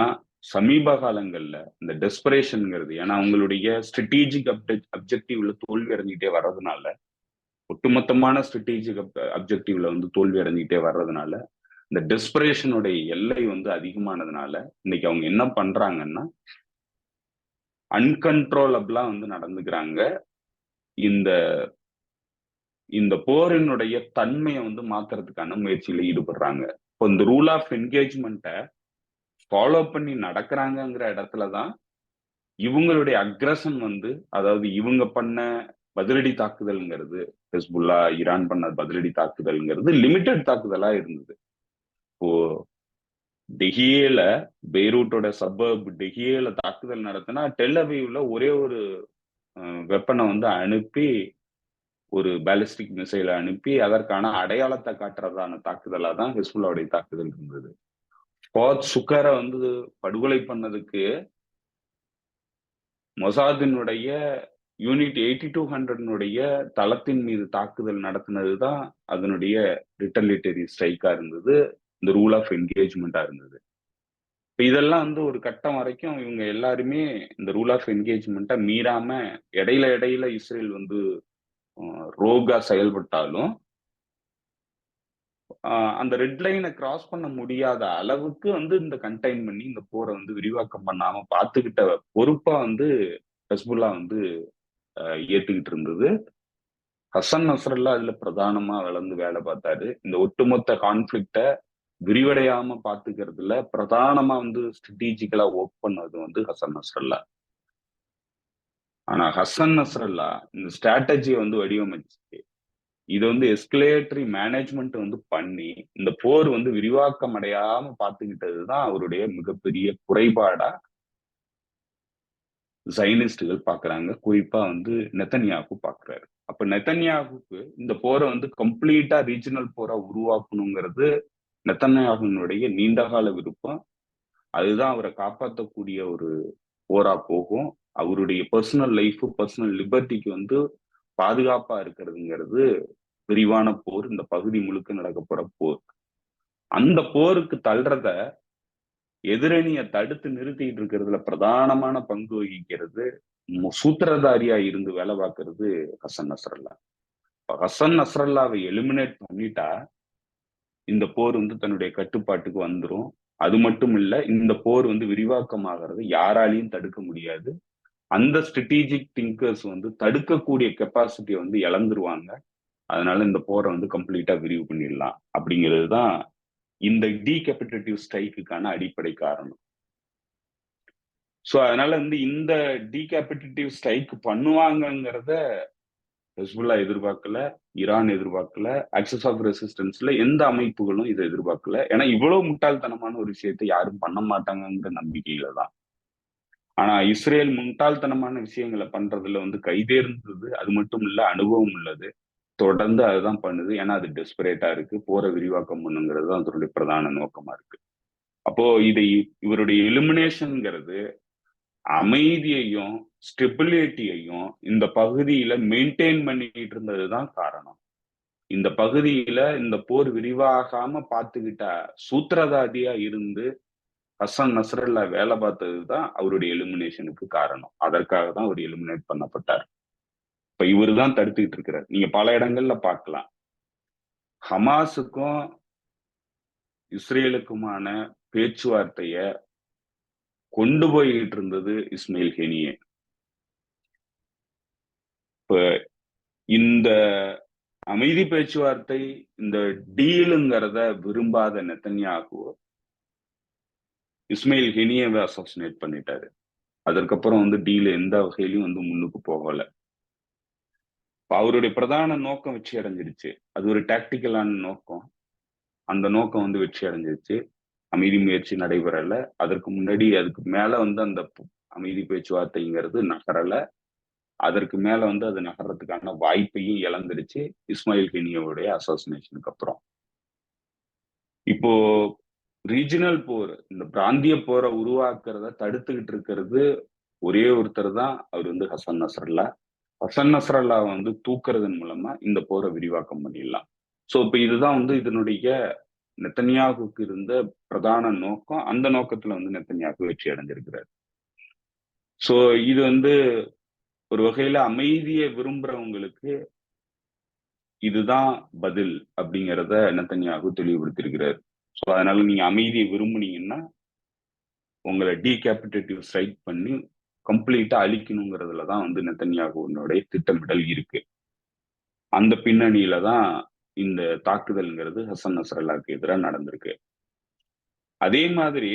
சமீப காலங்கள்ல இந்த டெஸ்பரேஷன்ங்கிறது, ஏன்னா அவங்களுடைய ஸ்ட்ராட்டஜிக் அப்ஜெக்டிவ்ல தோல்வி அடைஞ்சிட்டே வர்றதுனால, ஒட்டுமொத்தமான ஸ்ட்ராட்டஜிக் அப்ஜெக்டிவ்ல வந்து தோல்வி அடைஞ்சிட்டே வர்றதுனால, இந்த டெஸ்பரேஷனுடைய எல்லை வந்து அதிகமானதுனால இன்னைக்கு அவங்க என்ன பண்றாங்கன்னா, அன்கன்ட்ரோலபிளா வந்து நடந்துக்கிறாங்க. இந்த இந்த போரினுடைய தன்மையை வந்து மாத்துறதுக்கான முயற்சியில ஈடுபடுறாங்க. இப்போ இந்த ரூல் ஆஃப் என்கேஜ்மெண்ட்டை ஃபாலோ பண்ணி நடக்கிறாங்கிற இடத்துலதான் இவங்களுடைய அக்ரஷன் வந்து, அதாவது இவங்க பண்ண பதிலடி தாக்குதல்ங்கிறது, ஹெஸ்புல்லா ஈரான் பண்ண பதிலடி தாக்குதல்ங்கிறது லிமிடெட் தாக்குதலா இருந்தது. இப்போ டெஹியேல, பெய்ரூட்டோட சப்பர்ப் டெஹியேல தாக்குதல் நடத்தினா டெல் அவீவ்ல ஒரே ஒரு வெப்பனை வந்து அனுப்பி, ஒரு பாலிஸ்டிக் மிசைலை அனுப்பி அதற்கான அடையாளத்தை காட்டுறதான தாக்குதலா தான் ஹெஸ்புல்லாவுடைய தாக்குதல் இருந்தது. ஃபாத் சுக்கரை வந்து படுகொலை பண்ணதுக்கு மொசாதினுடைய யூனிட் 8200 தளத்தின் மீது தாக்குதல் நடத்தினதுதான் அதனுடைய ரிட்டலிட்டரி ஸ்ட்ரைக்கா இருந்தது. இந்த ரூல் ஆஃப் என்கேஜ்மெண்டா இருந்தது. இப்ப இதெல்லாம் வந்து ஒரு கட்டம் வரைக்கும் இவங்க எல்லாருமே இந்த ரூல் ஆஃப் என்கேஜ்மெண்ட்டை மீறாம இடையில இடையில இஸ்ரேல் வந்து ரோகா செயல்பட்டாலும் அந்த ரெட் லைனை கிராஸ் பண்ண முடியாத அளவுக்கு வந்து இந்த கண்டெயின் பண்ணி இந்த போரை வந்து விரிவாக்கம் பண்ணாம பார்த்துக்கிட்ட பொறுப்பா வந்து ஹெஸ்புல்லா வந்து ஏத்துக்கிட்டு இருந்தது. ஹசன் நஸ்ரல்லா அதுல பிரதானமா வளர்ந்து வேலை பார்த்தாரு. இந்த ஒட்டுமொத்த கான்ஃபிளிக்ட விரிவடையாம பாத்துக்கிறதுல பிரதானமா வந்து ஸ்ட்ராட்டஜிக்கலா ஒர்க் பண்ணது வந்து ஹசன் நஸ்ரல்லா. ஆனா ஹசன் நஸ்ரல்லா இந்த ஸ்ட்ராட்டஜியை வந்து வடிவமைச்சு இது வந்து எஸ்கலேட்டரி மேனேஜ்மெண்ட் வந்து பண்ணி இந்த போர் வந்து விரிவாக்கம் அடையாம பாத்துக்கிட்டதுதான் அவருடைய மிகப்பெரிய குறைபாடா ஜைனிஸ்டுகள் பாக்குறாங்க. குறிப்பா வந்து நெத்தன்யாகு பாக்குறாரு. அப்ப நெத்தன்யாகுக்கு இந்த போரை வந்து கம்ப்ளீட்டா ரீஜனல் போரா உருவாக்கணுங்கிறது நெத்தன்யாகுனுடைய நீண்டகால விருப்பம். அதுதான் அவரை காப்பாற்றக்கூடிய ஒரு போரா போகும். அவருடைய பர்சனல் லைஃப், பர்சனல் லிபர்ட்டிக்கு வந்து பாதுகாப்பா இருக்கிறதுங்கிறது விரிவான போர், இந்த பகுதி முழுக்க நடக்க போற போர். அந்த போருக்கு தள்ளுறத எதிரணியை தடுத்து நிறுத்திட்டு இருக்கிறதுல பிரதானமான பங்கு வகிக்கிறது சூத்திரதாரியா இருந்து வேலை பார்க்கறது ஹசன் நஸ்ரல்லா. ஹசன் நஸ்ரல்லாவை எலிமினேட் பண்ணிட்டா இந்த போர் வந்து தன்னுடைய கட்டுப்பாட்டுக்கு வந்துரும். அது மட்டும் இல்ல, இந்த போர் வந்து விரிவாக்கமாகிறது யாராலையும் தடுக்க முடியாது. அந்த ஸ்ட்ராட்டஜிக் திங்கர்ஸ் வந்து தடுக்கக்கூடிய கெப்பாசிட்டியை வந்து இழந்துருவாங்க. அதனால இந்த போரை வந்து கம்ப்ளீட்டா விரிவு பண்ணிடலாம் அப்படிங்கிறது தான் இந்த டீகேபிட்டேட்டிவ் ஸ்ட்ரைக்குக்கான அடிப்படை காரணம். ஸோ அதனால வந்து இந்த டீகேபிட்டேட்டிவ் ஸ்ட்ரைக் பண்ணுவாங்கங்கிறத ஹெஸ்புல்லா எதிர்பார்க்கல, ஈரான் எதிர்பார்க்கல, ஆக்சஸ் ஆஃப் ரெசிஸ்டன்ஸ்ல எந்த அமைப்புகளும் இதை எதிர்பார்க்கல. ஏன்னா இவ்வளவு முட்டாள்தனமான ஒரு விஷயத்தை யாரும் பண்ண மாட்டாங்கிற நம்பிக்கையில தான். ஆனா இஸ்ரேல் முட்டாள்தனமான விஷயங்களை பண்றதுல வந்து கைதேர்ந்தது. அது மட்டும் இல்ல, அனுபவம் உள்ளது. தொடர்ந்து அதுதான் பண்ணுது. ஏன்னா அது டெஸ்பரேட்டா இருக்கு. போரை விரிவாக்கம் பண்ணுங்கிறது தான் அதனுடைய பிரதான நோக்கமா இருக்கு. அப்போ இவருடைய எலிமினேஷன்ங்கிறது அமைதியையும் ஸ்டெபிலிட்டியையும் இந்த பகுதியில மெயின்டைன் பண்ணிட்டு இருந்ததுதான் காரணம். இந்த பகுதியில இந்த போர் விரிவாகாம பார்த்துக்கிட்ட சூத்திரதாரியா இருந்து ஹசன் நஸ்ரல்லா வேலை பார்த்ததுதான் அவருடைய எலிமினேஷனுக்கு காரணம். அதற்காக தான் அவர் எலிமினேட் பண்ணப்பட்டார். இப்ப இவரு தான் தடுத்துக்கிட்டு இருக்கிறார். நீங்க பல இடங்கள்ல பார்க்கலாம். ஹமாஸுக்கும் இஸ்ரேலுக்குமான பேச்சுவார்த்தைய கொண்டு போயிட்டு இருந்தது இஸ்மாயில் ஹெனியே. இப்ப இந்த அமைதி பேச்சுவார்த்தை, இந்த டீலுங்கிறத விரும்பாத நெத்தன்யாகு இஸ்மாயில் ஹெனியவை அசாசினேட் பண்ணிட்டாரு. அதற்கப்புறம் வந்து டீல் எந்த வகையிலும் வந்து முன்னுக்கு போகல. அவருடைய பிரதான நோக்கம் வெற்றி அடைஞ்சிருச்சு. அது ஒரு டாக்டிக்கலான நோக்கம். அந்த நோக்கம் வந்து வெற்றி அடைஞ்சிருச்சு. அமைதி முயற்சி நடைபெறல. அதற்கு முன்னாடி அதுக்கு மேல வந்து அந்த அமைதி பேச்சுவார்த்தைங்கிறது நகரல. அதற்கு மேல வந்து அது நகர்றதுக்கான வாய்ப்பையும் இழந்துருச்சு இஸ்மாயில் கெனியோடைய அசாசினேஷனுக்கு அப்புறம். இப்போ ரீஜனல் போர், இந்த பிராந்திய போரை உருவாக்குறத தடுத்துக்கிட்டு இருக்கிறது ஒரே ஒருத்தர் தான், அவர் வந்து ஹசன் நஸ்ரல்லா. ஹசன் நஸ்ரல்லா வந்து தூக்குறதன் மூலமா இந்த போரை விரிவாக்கம் பண்ணிடலாம். சோ இப்ப இதுதான் வந்து இதனுடைய நெத்தன்யாகுக்கு இருந்த பிரதான நோக்கம். அந்த நோக்கத்துல வந்து நெத்தன்யாகு வெற்றி அடைஞ்சிருக்கிறார். சோ இது வந்து ஒரு வகையில அமைதியை விரும்புறவங்களுக்கு இதுதான் பதில் அப்படிங்கிறத நெத்தன்யாகு தெளிவுபடுத்தியிருக்கிறார். சோ அதனால நீங்க அமைதியை விரும்புனீங்கன்னா உங்களை டீகேபிட்டேட்டிவ் ஸ்ட்ரைக் பண்ணி கம்ப்ளீட்டா அழிக்கணுங்கிறதுல தான் வந்து நெத்தன்யாகுனுடைய திட்டமிடல் இருக்கு. அந்த பின்னணியில தான் இந்த தாக்குதல்ங்கிறது ஹசன் நஸ்ரல்லாக்கு எதிராக நடந்திருக்கு. அதே மாதிரி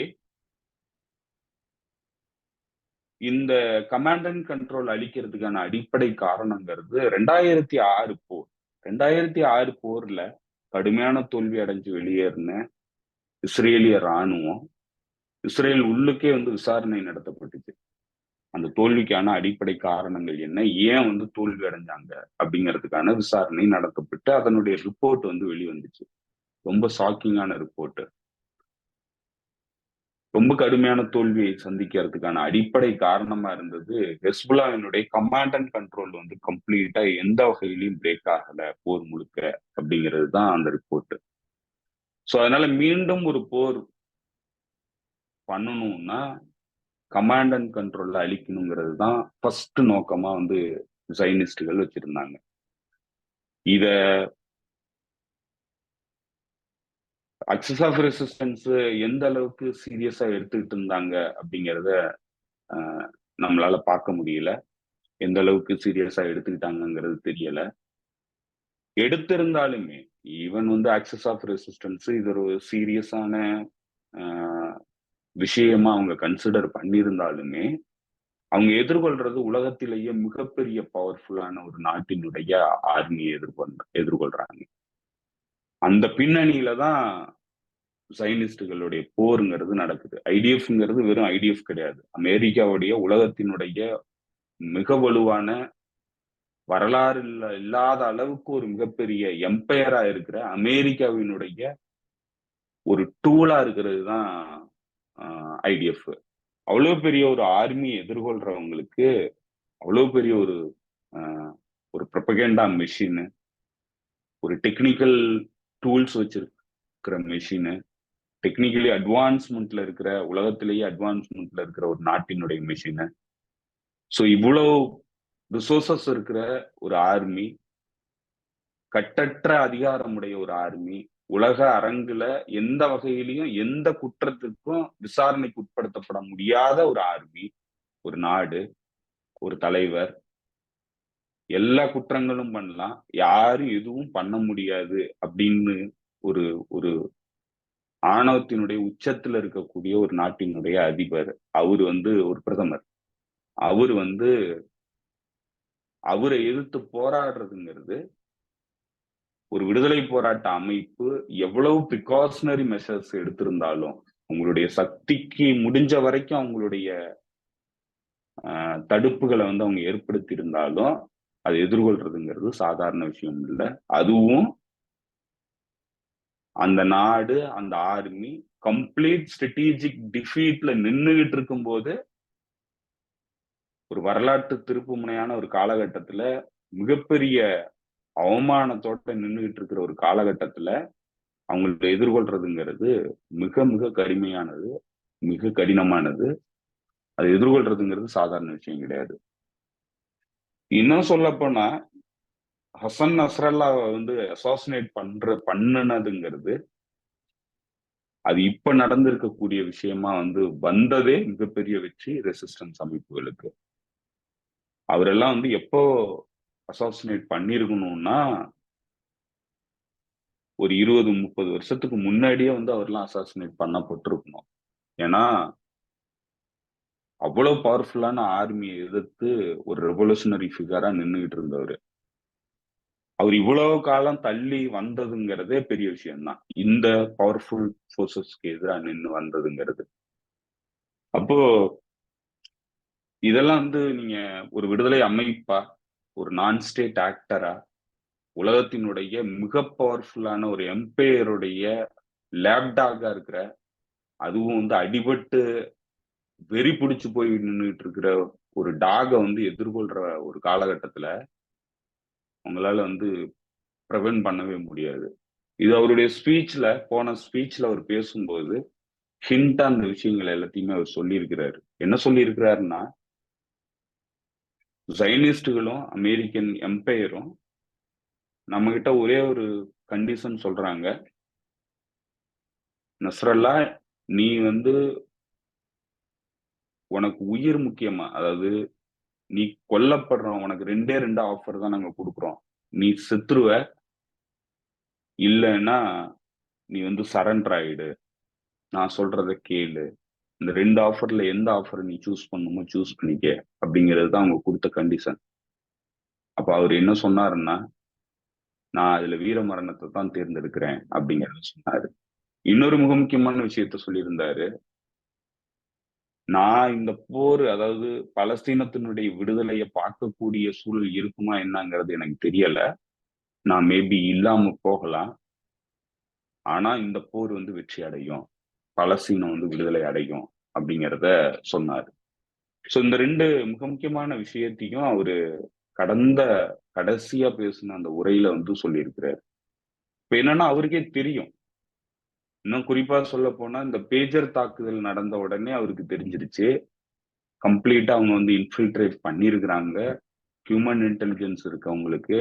இந்த கமாண்ட் அண்ட் கண்ட்ரோல் அளிக்கிறதுக்கான அடிப்படை காரணங்கிறது 2006 போர். 2006 போர்ல கடுமையான தோல்வி அடைஞ்சு வெளியேறின இஸ்ரேலிய ராணுவம் இஸ்ரேல் உள்ளுக்கே வந்து விசாரணை நடத்தப்பட்டுச்சு. அந்த தோல்விக்கான அடிப்படை காரணங்கள் என்ன, ஏன் வந்து தோல்வி அடைஞ்சாங்க அப்படிங்கிறதுக்கான விசாரணை நடத்தப்பட்டு அதனுடைய ரிப்போர்ட் வந்து வெளிவந்துச்சு. ரொம்ப ஷாக்கிங்கான ரிப்போர்ட். ரொம்ப கடுமையான தோல்வியை சந்திக்கிறதுக்கான அடிப்படை காரணமா இருந்தது ஹெஸ்புல்லாவினுடைய கமாண்ட் அண்ட் கண்ட்ரோல் வந்து கம்ப்ளீட்டா எந்த வகையிலையும் பிரேக் ஆகல போர் முழுக்க அப்படிங்கிறது தான் அந்த ரிப்போர்ட். சோ அதனால மீண்டும் ஒரு போர் பண்ணணும்னா கமாண்ட் அண்ட் கண்ட்ரோல்ல அழிக்கணுங்கிறது தான் ஃபர்ஸ்ட் நோக்கமா வந்து சைனிஸ்டுகள் வச்சிருந்தாங்க. இத அக்சஸ் ஆஃப் ரெசிஸ்டன்ஸ் எந்த அளவுக்கு சீரியஸா எடுத்துக்கிட்டு இருந்தாங்க அப்படிங்கிறத நம்மளால பார்க்க முடியல. எந்த அளவுக்கு சீரியஸா எடுத்துக்கிட்டாங்கிறது தெரியல. எடுத்திருந்தாலுமே ஈவன் வந்து ஆக்சஸ் ஆஃப் ரெசிஸ்டன்ஸ் இது ஒரு சீரியஸான விஷயமா அவங்க கன்சிடர் பண்ணியிருந்தாலுமே அவங்க எதிர்கொள்றது உலகத்திலேயே மிகப்பெரிய பவர்ஃபுல்லான ஒரு நாட்டினுடைய ஆர்மியை எதிர்கொள்றாங்க. அந்த பின்னணியில தான் சைனிஸ்டுகளுடைய போருங்கிறது நடக்குது. ஐடிஎஃப்ங்கிறது வெறும் ஐடிஎஃப் கிடையாது. அமெரிக்காவுடைய உலகத்தினுடைய மிக வலுவான வரலாறு இல்லாத அளவுக்கு ஒரு மிகப்பெரிய எம்பையரா இருக்கிற அமெரிக்காவினுடைய ஒரு டூலா இருக்கிறது தான் ஐடிஎஃப். அவ்வளவு பெரிய ஒரு ஆர்மியை எதிர்கொள்றவங்களுக்கு அவ்வளவு பெரிய ஒரு ப்ரொபகேண்டா மெஷின், ஒரு டெக்னிக்கல் டூல்ஸ் வச்சிருக்கிற மெஷின், டெக்னிக்கலி அட்வான்ஸ்மெண்ட்ல இருக்கிற உலகத்திலேயே அட்வான்ஸ்மெண்ட்ல இருக்கிற ஒரு நாட்டினுடைய மெஷின். ஸோ இவ்வளவு ரிசோர்சஸ் இருக்கிற ஒரு ஆர்மி, கட்டற்ற அதிகாரமுடைய ஒரு ஆர்மி, உலக அரங்குல எந்த வகையிலையும் எந்த குற்றத்திற்கும் விசாரணைக்கு உட்படுத்தப்பட முடியாத ஒரு ஆர்மி, ஒரு நாடு, ஒரு தலைவர், எல்லா குற்றங்களும் பண்ணலாம், யாரும் எதுவும் பண்ண முடியாது அப்படின்னு ஒரு ஒரு ஆணவத்தினுடைய உச்சத்துல இருக்கக்கூடிய ஒரு நாட்டினுடைய அதிபர், அவரு வந்து ஒரு பிரதமர், அவரு வந்து அவரை எதிர்த்து போராடுறதுங்கிறது ஒரு விடுதலை போராட்ட அமைப்பு எவ்வளவு ப்ரிகாஷனரி மெஷர்ஸ் எடுத்திருந்தாலும் அவங்களுடைய சக்திக்கு முடிஞ்ச வரைக்கும் அவங்களுடைய தடுப்புகளை வந்து அவங்க ஏற்படுத்தி இருந்தாலும் அதை எதிர்கொள்றதுங்கிறது சாதாரண விஷயம் இல்லை. அதுவும் அந்த நாடு, அந்த ஆர்மி கம்ப்ளீட் ஸ்ட்ராட்டஜிக் டிஃபீட்ல நின்றுகிட்டு இருக்கும் போது ஒரு வரலாற்று திருப்பு முனையான ஒரு காலகட்டத்துல மிகப்பெரிய அவமானத்தோட நின்றுகிட்டு இருக்கிற ஒரு காலகட்டத்துல அவங்களை எதிர்கொள்றதுங்கிறது மிக மிக கடுமையானது, மிக கடினமானது. அதை எதிர்கொள்றதுங்கிறது சாதாரண விஷயம் கிடையாது. இன்னும் சொல்ல போனா ஹசன் நஸ்ரல்லாவை வந்து அசாசினேட் பண்ணுனதுங்கிறது அது இப்ப நடந்திருக்கக்கூடிய விஷயமா வந்து வந்ததே மிகப்பெரிய வெற்றி ரெசிஸ்டன்ஸ் அமைப்புகளுக்கு. அவரெல்லாம் வந்து எப்போ அசாசினேட் பண்ணிருக்கணும்னா ஒரு 20-30 வருஷத்துக்கு முன்னாடியே வந்து அவர்லாம் அசாசினேட் பண்ணப்பட்டிருக்கணும். ஏன்னா அவ்வளவு பவர்ஃபுல்லான ஆர்மியை எதிர்த்து ஒரு ரெவல்யூஷனரி ஃபிகரா நின்றுகிட்டு இருந்தவர். அவர் இவ்வளவு காலம் தள்ளி வந்ததுங்கிறதே பெரிய விஷயம்தான், இந்த பவர்ஃபுல் போர்சஸ்க்கு எதிராக நின்று வந்ததுங்கிறது. அப்போ இதெல்லாம் வந்து நீங்க ஒரு விடுதலை அமைப்பா, ஒரு நான் ஸ்டேட் ஆக்டரா, உலகத்தினுடைய மிக பவர்ஃபுல்லான ஒரு எம்பையருடைய லேப்டாகா இருக்கிற, அதுவும் வந்து அடிபட்டு வெறி பிடிச்சு போய் நின்னுட்டு இருக்கிற ஒரு டாக வந்து எதிர்கொள்ற ஒரு காலகட்டத்துல உங்களால வந்து பிரிவென்ட் பண்ணவே முடியாது. இது அவருடைய போன ஸ்பீச்ல அவர் பேசும்போது ஹிண்டா அந்த விஷயங்கள் எல்லாத்தையுமே அவர் சொல்லியிருக்கிறாரு. என்ன சொல்லியிருக்கிறாருன்னா, ஜைனிஸ்டுகளும் அமெரிக்கன் எம்பையரும் நம்ம கிட்ட ஒரே ஒரு கண்டிஷன் சொல்றாங்க. நஸ்ரல்லா, நீ வந்து உனக்கு உயிர் முக்கியமா? அதாவது நீ கொல்லப்படுறோம். உனக்கு 2 ஆஃபர் தான் நாங்க குடுக்குறோம். நீ செத்துருவ. இல்லன்னா நீ வந்து சரண்டர் ஆயிடு. நான் சொல்றத கேளு. இந்த 2 ஆஃபர்ல எந்த ஆஃபர் நீ சூஸ் பண்ணணுமோ சூஸ் பண்ணிக்க. அப்படிங்கிறது தான் அவங்க குடுத்த கண்டிஷன். அப்ப அவரு என்ன சொன்னாருன்னா, நான் அதுல வீர மரணத்த தான் தேர்ந்தெடுக்கிறேன் அப்படிங்கிறத சொன்னாரு. இன்னொரு மிக முக்கியமான விஷயத்த சொல்லியிருந்தாரு. நான் இந்த போர், அதாவது பலஸ்தீனத்தினுடைய விடுதலைய பார்க்கக்கூடிய சூழல் இருக்குமா என்னங்கிறது எனக்கு தெரியல. நான் மேபி இல்லாம போகலாம். ஆனா இந்த போர் வந்து வெற்றி அடையும். பலஸ்தீனம் வந்து விடுதலை அடையும் அப்படிங்கிறத சொன்னாரு. சோ இந்த 2 மிக முக்கியமான விஷயத்தையும் அவரு கடந்த கடைசியா பேசின அந்த உரையில வந்து சொல்லியிருக்கிறாரு. இப்ப என்னன்னா அவருக்கே தெரியும். இன்னும் குறிப்பா சொல்லப்போனா இந்த பேஜர் தாக்குதல் நடந்த உடனே அவருக்கு தெரிஞ்சிருச்சு. கம்ப்ளீட்டா அவங்க வந்து இன்ஃபில்ட்ரேட் பண்ணியிருக்கிறாங்க. ஹியூமன் இன்டெலிஜென்ஸ் இருக்கு அவங்களுக்கு.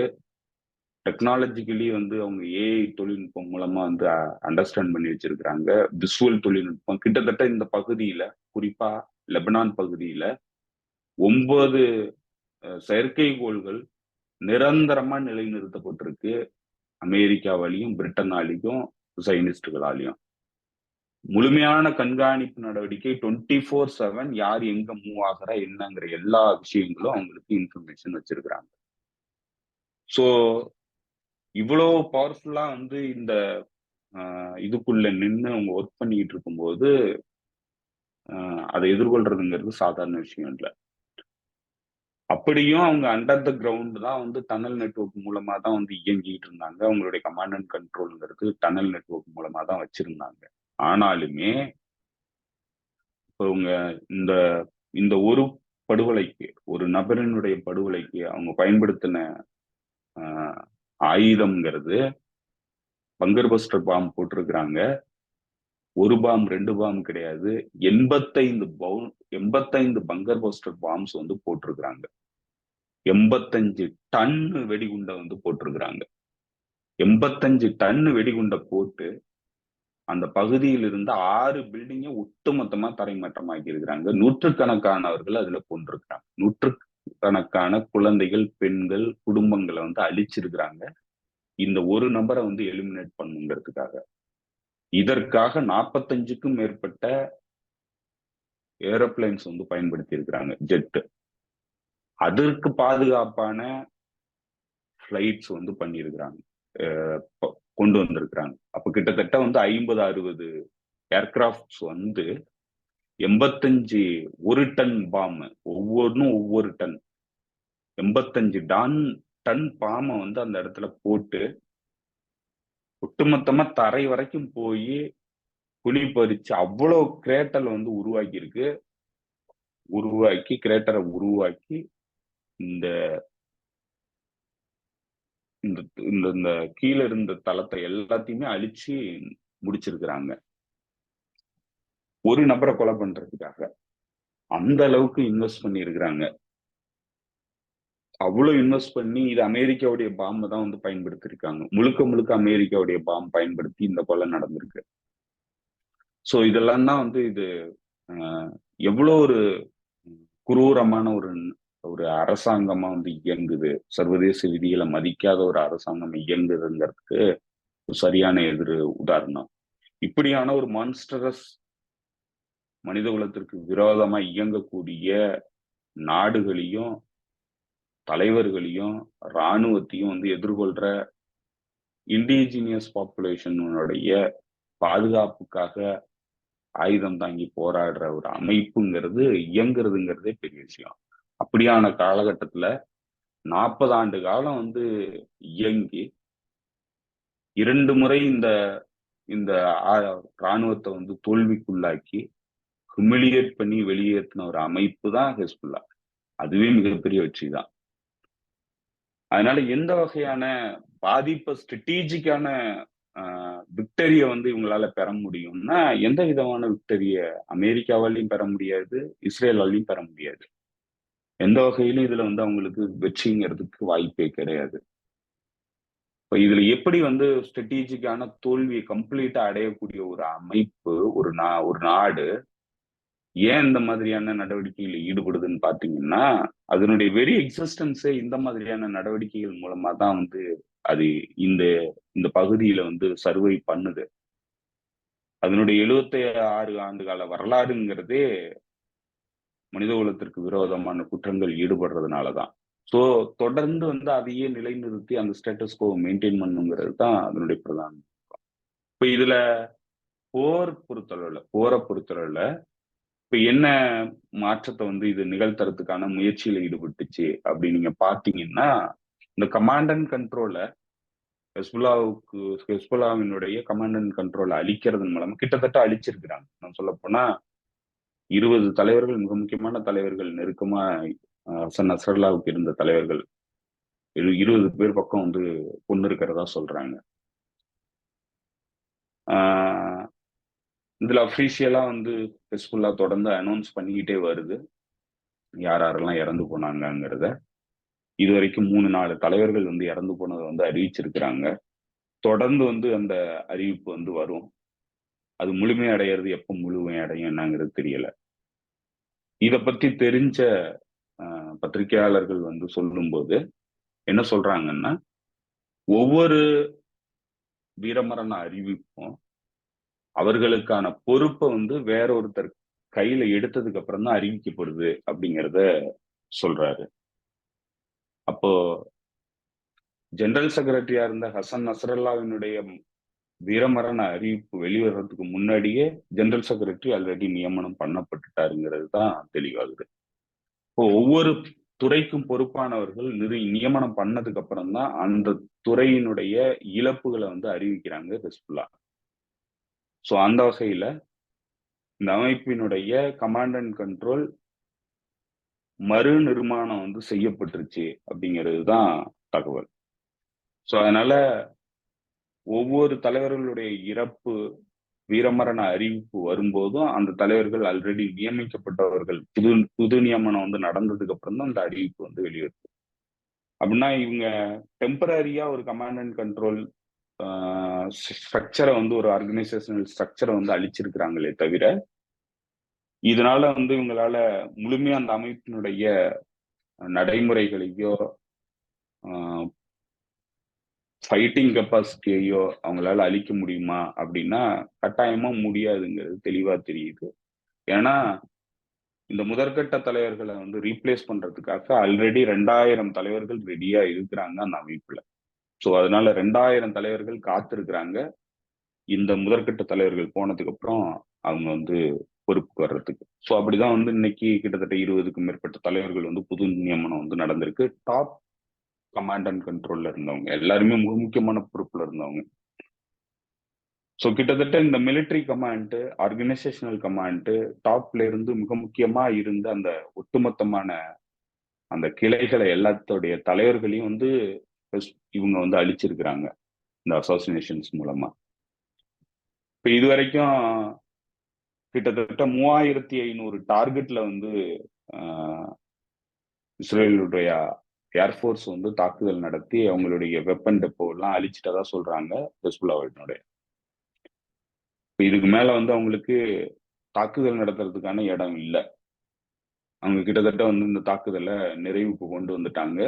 டெக்னாலஜிக்கலி வந்து அவங்க ஏஐ தொழில்நுட்பம் மூலமா வந்து அண்டர்ஸ்டாண்ட் பண்ணி வச்சிருக்கிறாங்க. விசுவல் தொழில்நுட்பம் கிட்டத்தட்ட இந்த பகுதியில, குறிப்பா லெபனான் பகுதியில 9 செயற்கைக்கோள்கள் நிரந்தரமா நிலைநிறுத்தப்பட்டிருக்கு. அமெரிக்காவாலையும், பிரிட்டனாலையும், சைனிஸ்டுகளாலையும். முழுமையான கண்காணிப்பு நடவடிக்கை 24/7 யார் எங்க மூவ் ஆகுறா என்னங்கிற எல்லா விஷயங்களும் அவங்களுக்கு இன்ஃபர்மேஷன் வச்சிருக்கிறாங்க. சோ இவ்வளவு பவர்ஃபுல்லா வந்து இந்த இதுக்குள்ள நின்னு அவங்க ஒர்க் பண்ணிட்டு இருக்கும்போது அதை எதிர்கொள்றதுங்கிறது சாதாரண விஷயம் இல்ல. அப்படியும் அவங்க அண்டர் த கிரவுண்ட் தான் வந்து டனல் நெட்வொர்க் மூலமா தான் வந்து இயங்கிட்டு இருந்தாங்க. அவங்களுடைய கமாண்ட் அண்ட் கண்ட்ரோல்ங்கிறது டனல் நெட்வொர்க் மூலமா தான் வச்சிருந்தாங்க. ஆனாலுமே இப்ப இவங்க இந்த இந்த ஒரு படுகொலைக்கு, ஒரு நபரினுடைய படுகொலைக்கு அவங்க பயன்படுத்தின ஆஹ், ஆயுதம்ங்கிறது பங்கர் பஸ்டர் பாம் போட்டிருக்கிறாங்க. 1 பாம் 2 பாம் கிடையாது. 85 பங்கர் பஸ்டர் பாம்ஸ் வந்து போட்டிருக்கிறாங்க. 85 டன் வெடிகுண்டை வந்து போட்டிருக்கிறாங்க. 85 டன் வெடிகுண்டை போட்டு அந்த பகுதியில் இருந்த 6 பில்டிங்கை ஒட்டுமொத்தமா தரைமட்டமாக்கி இருக்கிறாங்க. நூற்றுக்கணக்கானவர்கள் அதுல கொண்டிருக்கிறாங்க. நூற்றுக்கணக்கான குழந்தைகள், பெண்கள், குடும்பங்களை வந்து அழிச்சிருக்கிறாங்க. இந்த ஒரு நபரை வந்து எலிமினேட் பண்ணுங்கிறதுக்காக. இதற்காக 45க்கும் மேற்பட்ட ஏரோப்ளைன்ஸ் வந்து பயன்படுத்தி இருக்கிறாங்க, ஜெட். அதற்கு பாதுகாப்பான பிளைட்ஸ் வந்து பண்ணியிருக்கிறாங்க, கொண்டு வந்திருக்கிறாங்க. அப்ப கிட்டத்தட்ட வந்து 50-60 ஏர்கிராப்ட்ஸ் வந்து 85 1 டன் பாம், ஒவ்வொன்றும் ஒவ்வொரு டன், 85 டன் பாம வந்து அந்த இடத்துல போட்டு ஒட்டுமொத்தமா தரை வரைக்கும் போய் குழி பறிச்சு அவ்வளவு கிரேட்டர் வந்து கிரேட்டரை உருவாக்கி இந்த இந்த இந்த கீழே இருந்த தளத்தை எல்லாத்தையுமே அழிச்சு முடிச்சிருக்கிறாங்க. ஒரு நபரை கொலை பண்றதுக்காக அந்த அளவுக்கு இன்வெஸ்ட் பண்ணி இருக்கிறாங்க. அவ்வளவு இன்வெஸ்ட் பண்ணி இது அமெரிக்காவுடைய பாம்பை தான் வந்து பயன்படுத்திருக்காங்க. முழுக்க முழுக்க அமெரிக்காவுடைய பாம்பு பயன்படுத்தி இந்த கொலை நடந்திருக்கு. சோ இதெல்லாம் தான் வந்து இது எவ்வளவு ஒரு குரூரமான ஒரு ஒரு அரசாங்கமா வந்து இயங்குது, சர்வதேச விதிகளை மதிக்காத ஒரு அரசாங்கம் இயங்குதுங்கிறதுக்கு சரியான உதாரணம். இப்படியான ஒரு மான்ஸ்டரஸ் மனித குலத்திற்கு விரோதமா இயங்கக்கூடிய நாடுகளையும், தலைவர்களையும், இராணுவத்தையும் வந்து எதிர்கொள்ற இண்டிஜினியஸ் பாப்புலேஷனுடைய பாதுகாப்புக்காக ஆயுதம் தாங்கி போராடுற ஒரு அமைப்புங்கிறது இயங்குறதுங்கிறதே பெரிய விஷயம். அப்படியான காலகட்டத்துல 40 ஆண்டு காலம் வந்து இயங்கி 2 முறை இந்த இந்த ராணுவத்தை வந்து தோல்விக்குள்ளாக்கி ஹியூமிலியேட் பண்ணி வெளியேற்றின ஒரு அமைப்பு தான் ஹெஸ்புல்லா. அதுவே மிகப்பெரிய வெற்றி தான். அதனால எந்த வகையான பாதிப்பை ஸ்ட்ராட்டஜிக்கான விக்டரிய வந்து இவங்களால பெற முடியும்னா, எந்த விதமான விக்டரிய அமெரிக்காவாலையும் பெற முடியாது, இஸ்ரேலாலையும் பெற முடியாது. எந்த வகையிலும் இதுல வந்து அவங்களுக்கு வெற்றிங்கிறதுக்கு வாய்ப்பே கிடையாது. இப்ப இதுல எப்படி வந்து ஸ்ட்ராட்டஜிக்கான தோல்வியை கம்ப்ளீட்டா அடையக்கூடிய ஒரு அமைப்பு, ஒரு நாடு ஏன் இந்த மாதிரியான நடவடிக்கைகளில் ஈடுபடுதுன்னு பாத்தீங்கன்னா, அதனுடைய வெரி எக்ஸிஸ்டன்ஸே இந்த மாதிரியான நடவடிக்கைகள் மூலமா தான் வந்து அது இந்த இந்த பகுதியில வந்து சர்வை பண்ணுது. அதனுடைய 76 ஆண்டு கால வரலாறுங்கிறதே மனித குலத்திற்கு விரோதமான குற்றங்கள் ஈடுபடுறதுனாலதான். சோ தொடர்ந்து வந்து அதையே நிலைநிறுத்தி அந்த ஸ்டேட்டஸ் கோ மெயின்டைன் பண்ணுங்கிறது தான் அதனுடைய பிரதானம். இப்ப இதுல போரை பொறுத்தளவுல இப்ப என்ன மாற்றத்தை வந்து இது நிகழ்த்துறதுக்கான முயற்சியில ஈடுபட்டுச்சு அப்படின்னு நீங்க பாத்தீங்கன்னா, இந்த கமாண்ட் அண்ட் கண்ட்ரோல ஹெஸ்புல்லாவினுடைய கமாண்ட் அண்ட் கண்ட்ரோல் அழிக்கிறதன் மூலமா கிட்டத்தட்ட அழிச்சிருக்கிறாங்க. நான் சொல்ல போனா 20 தலைவர்கள், மிக முக்கியமான தலைவர்கள், நெருக்கமா ஹசன் நஸ்ரல்லாவுக்கு இருந்த தலைவர்கள் 20 பேர் பக்கம் வந்து கொண்டு இருக்கிறதா சொல்றாங்க. ஆஹ் இதுல அபிஷியலா வந்து ஹெஸ்புல்லா தொடர்ந்து அனௌன்ஸ் பண்ணிக்கிட்டே வருது யார் யாரெல்லாம் இறந்து போனாங்கிறத. இது வரைக்கும் 3-4 தலைவர்கள் வந்து இறந்து போனதை வந்து அறிவிச்சிருக்கிறாங்க. தொடர்ந்து வந்து அந்த அறிவிப்பு வந்து வரும். அது முழுமையடைகிறது எப்ப முழுமையடையும் என்னங்கிறது தெரியல. இத பத்தி தெரிஞ்ச பத்திரிகையாளர்கள் வந்து சொல்லும்போது என்ன சொல்றாங்கன்னா, ஒவ்வொரு வீரமரண அறிவிப்பும் அவர்களுக்கான பொறுப்பை வந்து வேற ஒருத்தர் கையில எடுத்ததுக்கு அப்புறம் தான் அறிவிக்கப்படுது அப்படிங்கிறத சொல்றாரு. அப்போ ஜெனரல் செக்ரட்டரியா இருந்த ஹசன் நஸ்ரல்லாவினுடைய வீரமரண அறிவிப்பு வெளிவரதுக்கு முன்னாடியே ஜெனரல் செக்ரட்டரி ஆல்ரெடி நியமனம் பண்ணப்பட்டுட்டாருங்கிறது தான் தெளிவாகுது. இப்போ ஒவ்வொரு துறைக்கும் பொறுப்பானவர்கள் நியமனம் பண்ணதுக்கு அப்புறம் தான் அந்த துறையினுடைய இழப்புகளை வந்து அறிவிக்கிறாங்க ஹெஸ்புல்லா. சோ அந்த வகையில இந்த அமைப்பினுடைய கமாண்ட் அண்ட் கண்ட்ரோல் மறு நிர்மாணம் வந்து செய்யப்பட்டுருச்சு அப்படிங்கிறது தான் தகவல். சோ அதனால ஒவ்வொரு தலைவர்களுடைய இறப்பு வீரமரண அறிவிப்பு வரும்போதும் அந்த தலைவர்கள் ஆல்ரெடி நியமிக்கப்பட்டவர்கள் புது நியமனம் வந்து நடந்ததுக்கு அப்புறம் தான் அந்த அறிவிப்பு வந்து வெளியிடுது. அப்படின்னா இவங்க டெம்பரரியா ஒரு கமாண்ட் அண்ட் கண்ட்ரோல் ஸ்ட்ரக்சரை வந்து ஒரு ஆர்கனைசேஷனல் ஸ்ட்ரக்சரை வந்து அழிச்சிருக்கிறாங்களே தவிர, இதனால வந்து இவங்களால முழுமையா அந்த அமைப்பினுடைய நடைமுறைகளையோ ஃபைட்டிங் கெப்பாசிட்டியையோ அவங்களால அழிக்க முடியுமா அப்படின்னா கட்டாயமா முடியாதுங்கிறது தெளிவா தெரியுது. ஏன்னா இந்த முதற்கட்ட தலைவர்களை வந்து ரீப்ளேஸ் பண்றதுக்காக ஆல்ரெடி 2000 தலைவர்கள் ரெடியா இருக்கிறாங்க அந்த அமைப்புல. சோ அதனால 2000 தலைவர்கள் காத்திருக்கிறாங்க இந்த முதற்கட்ட தலைவர்கள் போனதுக்கு அப்புறம் அவங்க வந்து பொறுப்புக்கு வர்றதுக்கு. சோ அப்படிதான் வந்து இன்னைக்கு கிட்டத்தட்ட 20க்கும் மேற்பட்ட தலைவர்கள் வந்து புது நியமனம் வந்து நடந்திருக்கு. டாப் கமாண்ட் அண்ட் கண்ட்ரோல்ல இருந்தவங்க எல்லாருமே மிக முக்கியமான பொறுப்புல இருந்தவங்க. ஸோ கிட்டத்தட்ட இந்த மிலிட்டரி கமாண்ட், ஆர்கனைசேஷனல் கமாண்ட், டாப்ல இருந்து மிக முக்கியமா இருந்த அந்த ஒட்டுமொத்தமான அந்த கிளைகளை எல்லாத்தோடைய தலைவர்களையும் வந்து இவங்க வந்து அழிச்சிருக்கிறாங்க இந்த அசோசினேஷன்ஸ் மூலமா. இப்ப இது வரைக்கும் கிட்டத்தட்ட 3500 டார்கெட்ல வந்து இஸ்ரேலுடைய ஏர்ஃபோர்ஸ் வந்து தாக்குதல் நடத்தி அவங்களுடைய வெப்பன் டெப்போ எல்லாம் அழிச்சிட்டதா சொல்றாங்க ஹெஸ்புல்லாவினுடைய. இதுக்கு மேல வந்து அவங்களுக்கு தாக்குதல் நடத்துறதுக்கான இடம் இல்லை. அவங்க கிட்டத்தட்ட வந்து இந்த தாக்குதலை நிறைவுக்கு கொண்டு வந்துட்டாங்க.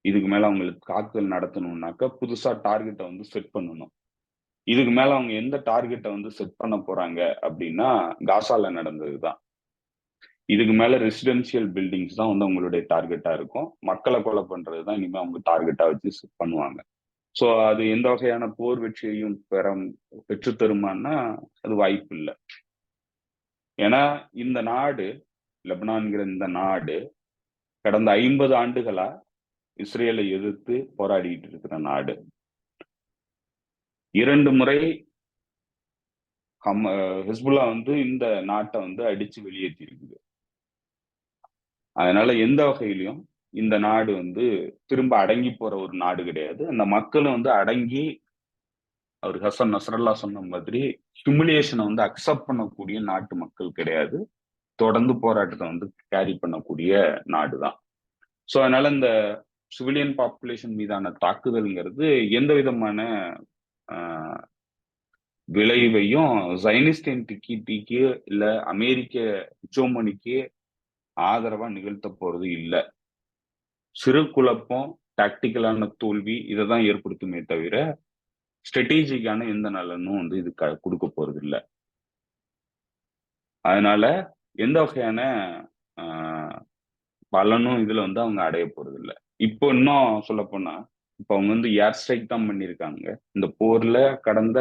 இதுக்கு மேல அவங்களுக்கு தாக்குதல் நடத்தணும்னாக்க புதுசா டார்கெட்டை வந்து செட் பண்ணணும். இதுக்கு மேல அவங்க எந்த டார்கெட்டை வந்து செட் பண்ண போறாங்க அப்படின்னா காசால நடந்ததுதான். இதுக்கு மேல ரெசிடென்சியல் பில்டிங்ஸ் தான் வந்து அவங்களுடைய டார்கெட்டா இருக்கும். மக்களை கொலை பண்றதுதான் இனிமே அவங்க டார்கெட்டா வச்சு செட் பண்ணுவாங்க. சோ அது எந்த வகையான போர் வெற்றியையும் பெற்று தருமானா அது வாய்ப்பு இல்லை. ஏன்னா இந்த நாடு, லெபனான்கிற இந்த நாடு கடந்த 50 ஆண்டுகளா இஸ்ரேலை எதிர்த்து போராடிட்டு இருக்கிற நாடு. 2 முறை ஹிஸ்புல்லா வந்து இந்த நாட்டை வந்து அடிச்சு வெளியேற்றி இருக்குது. அதனால எந்த வகையிலையும் இந்த நாடு வந்து திரும்ப அடங்கி போற ஒரு நாடு கிடையாது. அந்த மக்களும் வந்து அடங்கி, அவர் ஹசன் நஸ்ரல்லா சொன்ன மாதிரி ஹியூமிலியேஷனை வந்து அக்செப்ட் பண்ணக்கூடிய நாட்டு மக்கள் கிடையாது. தொடர்ந்து போராட்டத்தை வந்து கேரி பண்ணக்கூடிய நாடு தான். ஸோ அதனால இந்த சிவிலியன் பாப்புலேஷன் மீதான தாக்குதல்ங்கிறது எந்த விதமான விளைவையும் ஜைனிஸ்ட் என்டிட்டிக்கு இல்ல அமெரிக்க ஹெஜோமனிக்கு ஆதரவா நிகழ்த்த போறது இல்லை. சிறு குழப்பம், டாக்டிக்கலான தோல்வி இதை தான் ஏற்படுத்துமே தவிர ஸ்ட்ராட்டஜிக்கான எந்த நலனும் வந்து இது கொடுக்க போறது இல்லை. அதனால எந்த வகையான பலனும் இதுல வந்து அவங்க அடைய போறது இல்லை. இப்போ இன்னும் சொல்ல போனா, இப்ப அவங்க வந்து ஏர் ஸ்ட்ரைக் தான் பண்ணியிருக்காங்க. இந்த போர்ல கடந்த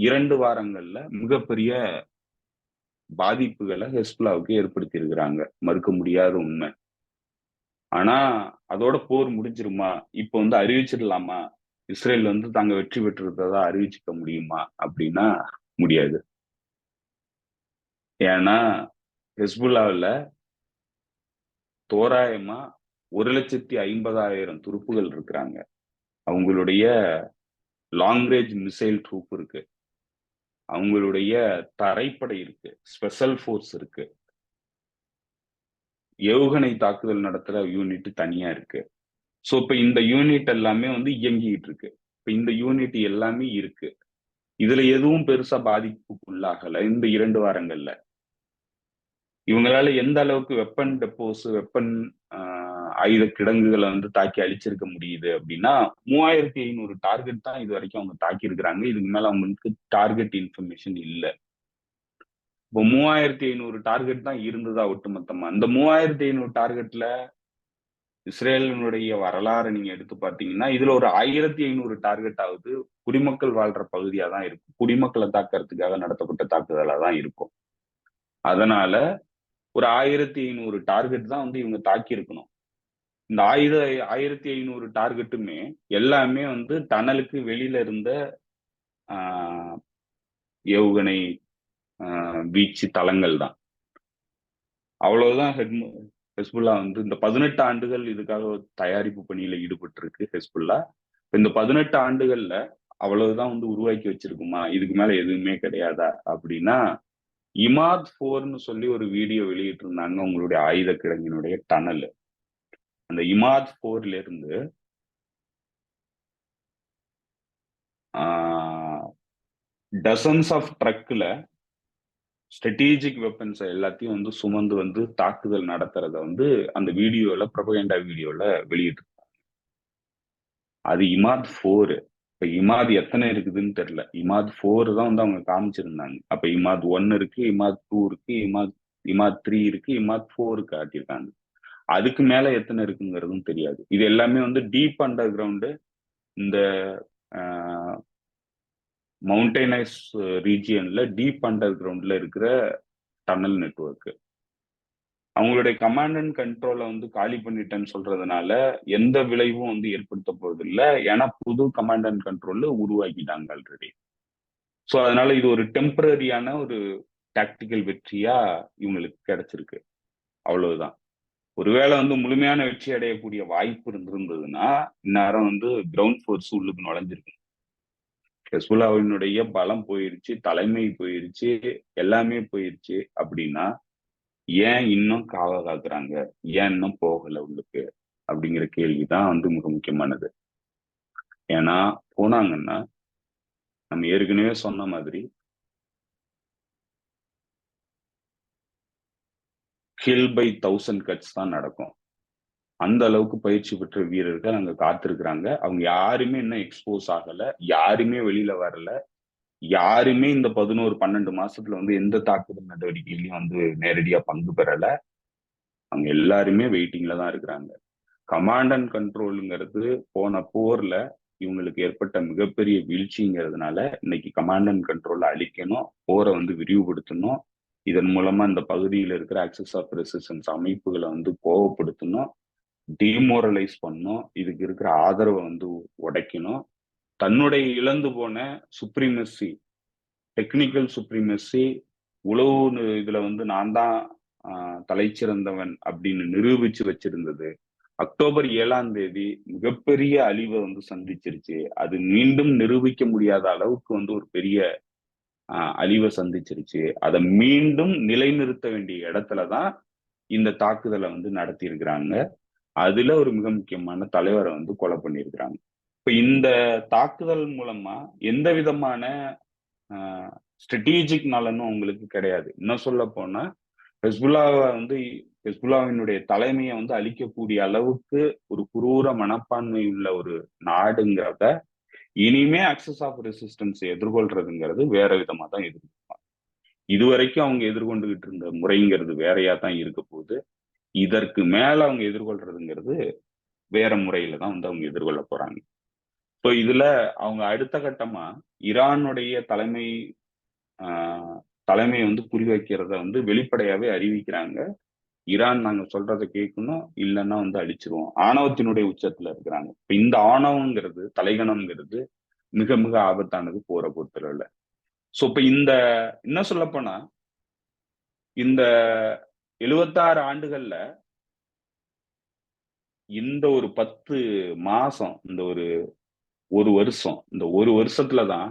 2 வாரங்கள்ல மிகப்பெரிய பாதிப்புகளை ஹெஸ்புல்லாவுக்கு ஏற்படுத்தி இருக்கிறாங்க, மறுக்க முடியாத உண்மை. ஆனா அதோட போர் முடிஞ்சிருமா, இப்ப வந்து அறிவிச்சிடலாமா, இஸ்ரேல் வந்து தாங்க வெற்றி பெற்றிருந்ததா அறிவிச்சுக்க முடியுமா அப்படின்னா முடியாது. ஏன்னா ஹெஸ்புல்லாவில் தோராயமா 1,50,000 துருப்புகள் இருக்கிறாங்க. அவங்களுடைய லாங் ரேஞ்ச் மிசைல் ட்ரூப் இருக்கு, அவங்களுடைய தரைப்படை இருக்கு, ஸ்பெஷல் ஃபோர்ஸ் இருக்கு, ஏவுகணை தாக்குதல் நடத்துற யூனிட் தனியா இருக்கு. ஸோ இப்ப இந்த யூனிட் எல்லாமே வந்து இயங்கிட்டு இருக்கு. இப்ப இந்த யூனிட் எல்லாமே இருக்கு. இதுல எதுவும் பெருசா பாதிப்புக்குள்ளாகல இந்த 2 வாரங்கள்ல. இவங்களால எந்த அளவுக்கு வெப்பன் டெப்போஸ், வெப்பன் ஆயுத கிடங்குகளை வந்து தாக்கி அழிச்சிருக்க முடியுது அப்படின்னா 3,500 டார்கெட் தான் இது வரைக்கும் அவங்க தாக்கி இருக்கிறாங்க. இதுக்கு மேல அவங்களுக்கு டார்கெட் இன்ஃபர்மேஷன் இல்லை. இப்போ 3,500 டார்கெட் தான் இருந்ததா ஒட்டுமொத்தமா. இந்த 3,500 டார்கெட்ல இஸ்ரேலினுடைய வரலாறு நீங்க எடுத்து பார்த்தீங்கன்னா, இதுல ஒரு 1,500 டார்கெட் ஆகுது குடிமக்கள் வாழ்ற பகுதியா தான் இருக்கும். குடிமக்களை தாக்குறதுக்காக நடத்தப்பட்ட தாக்குதலா தான் இருக்கும். அதனால ஒரு 1,500 டார்கெட் தான் வந்து இவங்க தாக்கி இருக்கணும். இந்த 1,500 டார்கெட்டுமே எல்லாமே வந்து டனலுக்கு வெளியில இருந்த ஏவுகணை வீச்சு தளங்கள் தான். அவ்வளவுதான். ஹெஸ்புல்லா வந்து இந்த 18 ஆண்டுகள் இதுக்காக தயாரிப்பு பணியில ஈடுபட்டு இருக்கு ஹெஸ்புல்லா. இந்த 18 ஆண்டுகள்ல அவ்வளவுதான் வந்து உருவாக்கி வச்சிருக்குமா, இதுக்கு மேல எதுவுமே கிடையாதா அப்படின்னா, இமாத் 4ன்னு சொல்லி ஒரு வீடியோ வெளியிட்டு இருந்தாங்க உங்களுடைய ஆயுத கிடங்கினுடைய டனல். அந்த இமாத் 4ல இருந்து டசன்ஸ் ஆஃப் ட்ரக்ல ஸ்ட்ராட்டஜிக் வெப்பன்ஸ் எல்லாத்தையும் வந்து சுமந்து வந்து தாக்குதல் நடத்துறத வந்து அந்த வீடியோல, ப்ரொபகண்டா வீடியோல வெளியிட்டு. அது இமாத் 4. இப்ப இமாத் எத்தனை இருக்குதுன்னு தெரியல. இமாத் 4 தான் வந்து அவங்க காமிச்சிருந்தாங்க. அப்ப இமாத் 1 இருக்கு, இமாத் 2 இருக்கு, இமாத் 3 இருக்கு, இமாத் 4 காட்டியிருக்காங்க. அதுக்கு மேல எத்தனை இருக்குங்கிறதும் தெரியாது. இது எல்லாமே வந்து டீப் அண்டர் கிரவுண்டு, இந்த மவுண்டைனைஸ் ரீஜியன்ல டீப் அண்டர் கிரவுண்ட்ல இருக்கிற டனல் நெட்வொர்க். அவங்களுடைய கமாண்ட் அண்ட் கண்ட்ரோலை வந்து காலி பண்ணிட்டேன்னு சொல்றதுனால எந்த விளைவும் வந்து ஏற்படுத்த போறது இல்லை. ஏன்னா புது கமாண்ட் அண்ட் கண்ட்ரோல் உருவாக்கிட்டாங்க ஆல்ரெடி. ஸோ அதனால இது ஒரு டெம்பரரியான ஒரு டாக்டிக்கல் வெற்றியா இவங்களுக்கு கிடைச்சிருக்கு, அவ்வளவுதான். ஒருவேளை வந்து முழுமையான வெற்றி அடையக்கூடிய வாய்ப்பு இருந்திருந்ததுன்னா இந்நேரம் வந்து கிரவுண்ட் ஃபோர்ஸ் உள்ளுக்கு நுழைஞ்சிருக்கு. ஹெஸ்புல்லாவினுடைய பலம் போயிருச்சு, தலைமை போயிருச்சு, எல்லாமே போயிருச்சு. அப்படின்னா ஏன் இன்னும் காவ காக்குறாங்க, ஏன் இன்னும் போகல உள்ளுக்கு அப்படிங்கிற கேள்விதான் வந்து மிக முக்கியமானது. ஏன்னா போனாங்கன்னா நம்ம ஏற்கனவே சொன்ன மாதிரி கில் பை 1000 கட்ஸ் தான் நடக்கும். அந்த அளவுக்கு பயிற்சி பெற்ற வீரர்கள் அங்க காத்திருக்கிறாங்க. அவங்க யாருமே இன்னும் எக்ஸ்போஸ் ஆகல, யாருமே வெளியில வரல, யாருமே இந்த 11-12 மாசத்துல வந்து எந்த தாக்குதல் நடவடிக்கையிலையும் வந்து நேரடியா பங்கு பெறல. அவங்க எல்லாருமே வெயிட்டிங்ல தான் இருக்கிறாங்க. கமாண்ட் அண்ட் கண்ட்ரோலுங்கிறது போன போர்ல இவங்களுக்கு ஏற்பட்ட மிகப்பெரிய வீழ்ச்சிங்கிறதுனால இன்னைக்கு கமாண்ட் அண்ட் கண்ட்ரோலை அழிக்கணும், போரை வந்து விரிவுபடுத்தணும், இதன் மூலமா இந்த பகுதியில் இருக்கிற ஆக்சிஸ் ஆஃப் ரெசிஸ்டன்ஸ் அமைப்புகளை வந்து கோவப்படுத்தணும், டிமோரலைஸ் பண்ணணும், இதுக்கு இருக்கிற ஆதரவை வந்து உடைக்கணும். தன்னுடைய இழந்து போன சுப்ரீமசி, டெக்னிக்கல் சுப்ரீமசி, உளவு இதுல வந்து நான் தான் தலை சிறந்தவன் அப்படின்னு நிரூபிச்சு வச்சிருந்தது அக்டோபர் 7ஆம் தேதி மிகப்பெரிய அழிவை வந்து சந்திச்சிருச்சு. அது மீண்டும் நிரூபிக்க முடியாத அளவுக்கு வந்து ஒரு பெரிய அழிவை சந்திச்சிருச்சு. அதை மீண்டும் நிலைநிறுத்த வேண்டிய இடத்துலதான் இந்த தாக்குதலை வந்து நடத்தி இருக்கிறாங்க. அதுல ஒரு மிக முக்கியமான தலைவரை வந்து கொலை பண்ணியிருக்கிறாங்க. இப்ப இந்த தாக்குதல் மூலமா எந்த விதமான ஸ்ட்ராட்டஜிக் நலனும் உங்களுக்கு கிடையாது. இன்னும் சொல்ல போனா ஹெஸ்புல்லாவை வந்து ஹெஸ்புல்லாவினுடைய தலைமையை வந்து அழிக்கக்கூடிய அளவுக்கு ஒரு குரூர மனப்பான்மை உள்ள ஒரு நாடுங்கிறத இனிமே ஆக்சஸ் ஆஃப் ரெசிஸ்டன்ஸ் எதிர்கொள்றதுங்கிறது வேற விதமா தான் எதிர்கொள்வாங்க. இதுவரைக்கும் அவங்க எதிர்கொண்டுகிட்டு இருந்த முறைங்கிறது வேறையா தான் இருக்க போகுது. இதற்கு மேல அவங்க எதிர்கொள்றதுங்கிறது வேற முறையில தான் வந்து அவங்க எதிர்கொள்ள போறாங்க. இப்போ இதுல அவங்க அடுத்த கட்டமா ஈரானுடைய தலைமையை வந்து குறிவைக்கிறத வந்து வெளிப்படையாவே அறிவிக்கிறாங்க. ஈரான் நாங்க சொல்றதை கேட்கணும், இல்லைன்னா வந்து அழிச்சிருவோம். ஆணவத்தினுடைய உச்சத்துல இருக்கிறாங்க. இப்ப இந்த ஆணவங்கிறது, தலைகணம்ங்கிறது மிக மிக ஆபத்தானது போற பொறுத்தல. சோ இப்ப இந்த என்ன சொல்ல போனா இந்த 76 ஆண்டுகள்ல இந்த ஒரு 10 மாசம், இந்த ஒரு வருஷம், இந்த ஒரு வருஷத்துலதான்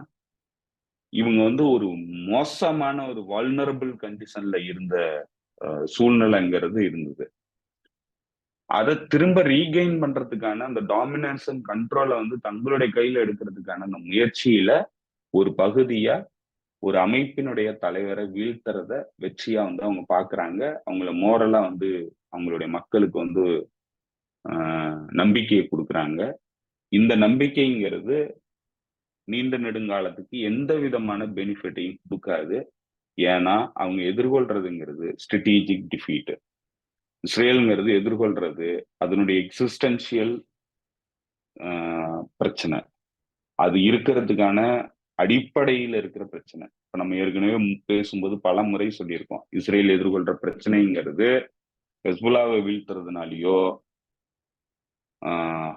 இவங்க வந்து ஒரு மோசமான ஒரு வால்னரபிள் கண்டிஷன்ல இருந்த சூழ்நிலைங்கிறது இருந்தது. அதை திரும்ப ரீகெயின் பண்றதுக்கான அந்த டாமினன்ஸ் அண்ட் கண்ட்ரோலை வந்து தங்களுடைய கையில எடுக்கிறதுக்கான அந்த முயற்சியில ஒரு பகுதியா ஒரு அமைப்பினுடைய தலைவரை வீழ்த்துறத வெற்றியா வந்து அவங்க பாக்குறாங்க. அவங்கள மோரலா வந்து அவங்களுடைய மக்களுக்கு வந்து நம்பிக்கையை கொடுக்குறாங்க. இந்த நம்பிக்கைங்கிறது நீண்ட நெடுங்காலத்துக்கு எந்த விதமான பெனிஃபிட்டையும் கொடுக்காது. ஏன்னா அவங்க எதிர்கொள்றதுங்கிறது ஸ்ட்ராட்டஜிக் டிஃபீட். இஸ்ரேலுங்கிறது எதிர்கொள்றது அதனுடைய எக்ஸிஸ்டன்சியல் பிரச்சனை. அது இருக்கிறதுக்கான அடிப்படையில் இருக்கிற பிரச்சனை. இப்ப நம்ம ஏற்கனவே பேசும்போது பல முறை சொல்லியிருக்கோம். இஸ்ரேல் எதிர்கொள்ற பிரச்சனைங்கிறது ஹெஸ்புல்லாவை வீழ்த்துறதுனாலயோ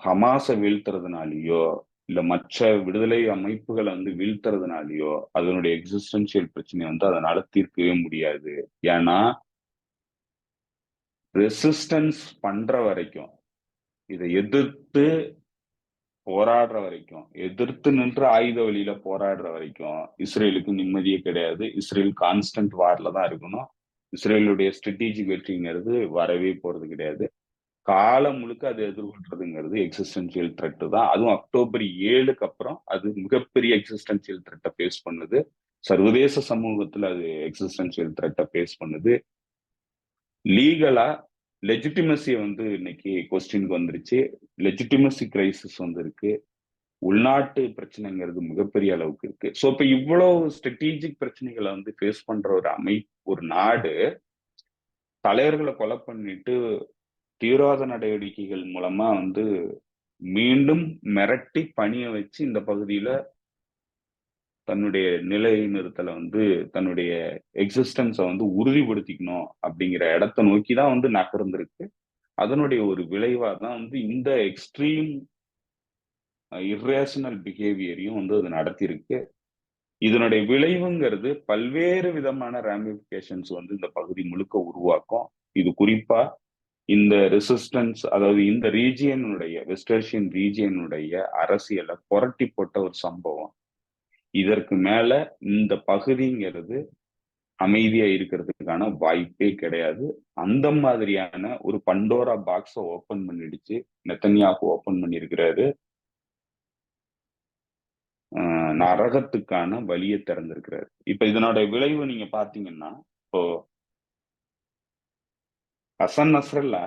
ஹமாஸை வீழ்த்துறதுனாலயோ இல்ல மற்ற விடுதலை அமைப்புகளை வந்து வீழ்த்துறதுனாலயோ அதனுடைய எக்ஸிஸ்டன்சியல் பிரச்சனை வந்து அதனால தீர்க்கவே முடியாது. ஏன்னா ரெசிஸ்டன்ஸ் பண்ற வரைக்கும், இதை எதிர்த்து போராடுற வரைக்கும், எதிர்த்து நின்று ஆயுத வழியில போராடுற வரைக்கும் இஸ்ரேலுக்கு நிம்மதியே கிடையாது. இஸ்ரேல் கான்ஸ்டன்ட் வார்ல தான் இருக்கணும். இஸ்ரேலுடைய ஸ்ட்ராட்டஜிக் வெற்றிங்கிறது வரவே போறது கிடையாது. காலம் முழுக்க அது எதிர்கொள்றதுங்கிறது எக்ஸிஸ்டன்சியல் த்ரெட் தான். அதுவும் அக்டோபர் 7க்கு அப்புறம் அது மிகப்பெரிய எக்ஸிஸ்டன்சியல் த்ரெட்டை ஃபேஸ் பண்ணுது. சர்வதேச சமூகத்துல அது எக்ஸிஸ்டன்சியல் த்ரெட்டை ஃபேஸ் பண்ணுது. லீகலா லெஜிட்டிமசியை வந்து இன்னைக்கு கொஸ்டினுக்கு வந்துருச்சு. லெஜிட்டிமசி கிரைசிஸ் வந்து இருக்கு. உள்நாட்டு பிரச்சனைங்கிறது மிகப்பெரிய அளவுக்கு இருக்கு. சோ இப்ப இவ்வளவு ஸ்ட்ராட்டஜிக் பிரச்சனைகளை வந்து ஃபேஸ் பண்ற ஒரு நாடு தலைவர்களை கொலை பண்ணிட்டு தீவிரவாத நடவடிக்கைகள் மூலமா வந்து மீண்டும் மிரட்டி பணிய வச்சு இந்த பகுதியில தன்னுடைய நிலை நிறுத்தலை வந்து தன்னுடைய எக்ஸிஸ்டன்ஸை வந்து உறுதிப்படுத்திக்கணும் அப்படிங்கிற இடத்தை நோக்கிதான் வந்து நகர்ந்திருக்கு. அதனுடைய ஒரு விளைவா தான் வந்து இந்த எக்ஸ்ட்ரீம் இர்ரேஷனல் பிஹேவியரையும் வந்து அது நடத்தியிருக்கு. இதனுடைய விளைவுங்கிறது பல்வேறு விதமான ராமிபிகேஷன்ஸ் வந்து இந்த பகுதி முழுக்க உருவாக்கும். இது குறிப்பா இந்த ரெசிஸ்டன்ஸ், அதாவது இந்த ரீஜியனுடைய வெஸ்டர்ஷியன் ரீஜியனுடைய அரசியலை புரட்டி போட்ட ஒரு சம்பவம். இதற்கு மேல இந்த பகுதிங்கிறது அமைதியா இருக்கிறதுக்கான வாய்ப்பே கிடையாது. அந்த மாதிரியான ஒரு பண்டோரா பாக்ஸை ஓபன் பண்ணிடுச்சு நெத்தன்யாகு ஓபன் பண்ணியிருக்கிறாரு. நரகத்துக்கான வழியை திறந்திருக்கிறாரு. இப்ப இதனோட விளைவு நீங்க பாத்தீங்கன்னா, இப்போ ஹசன் நஸ்ரல்லா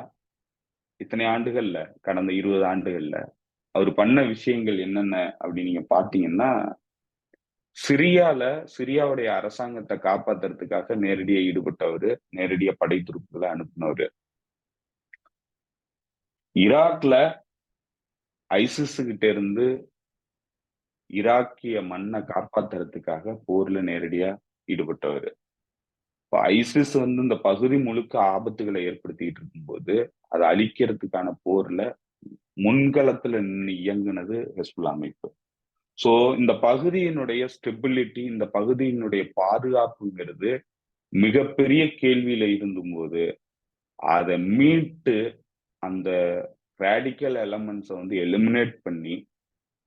இத்தனை ஆண்டுகள்ல, கடந்த 20 ஆண்டுகள்ல அவர் பண்ண விஷயங்கள் என்னென்ன அப்படின்னு நீங்க பாத்தீங்கன்னா, சிரியாவுடைய அரசாங்கத்தை காப்பாத்துறதுக்காக நேரடியா ஈடுபட்டவரு, நேரடியா படை துருப்புகளை அனுப்பினவரு. ஈராக்ல ஐசிஸ் கிட்ட இருந்து ஈராக்கிய மண்ணை காப்பாத்துறதுக்காக போர்ல நேரடியா ஈடுபட்டவர். இப்போ ஐசிஸ் வந்து இந்த பகுதி முழுக்க ஆபத்துகளை ஏற்படுத்திட்டு இருக்கும்போது அதை அழிக்கிறதுக்கான போர்ல முன்களத்துல நின்று இயங்குனது ஹெஸ்புல்லா அமைப்பு. சோ இந்த பகுதியினுடைய ஸ்டெபிலிட்டி, இந்த பகுதியினுடைய பாதுகாப்புங்கிறது மிகப்பெரிய கேள்வியில இருந்தும்போது அதை மீட்டு அந்த ரேடிக்கல் எலமெண்ட்ஸை வந்து எலிமினேட் பண்ணி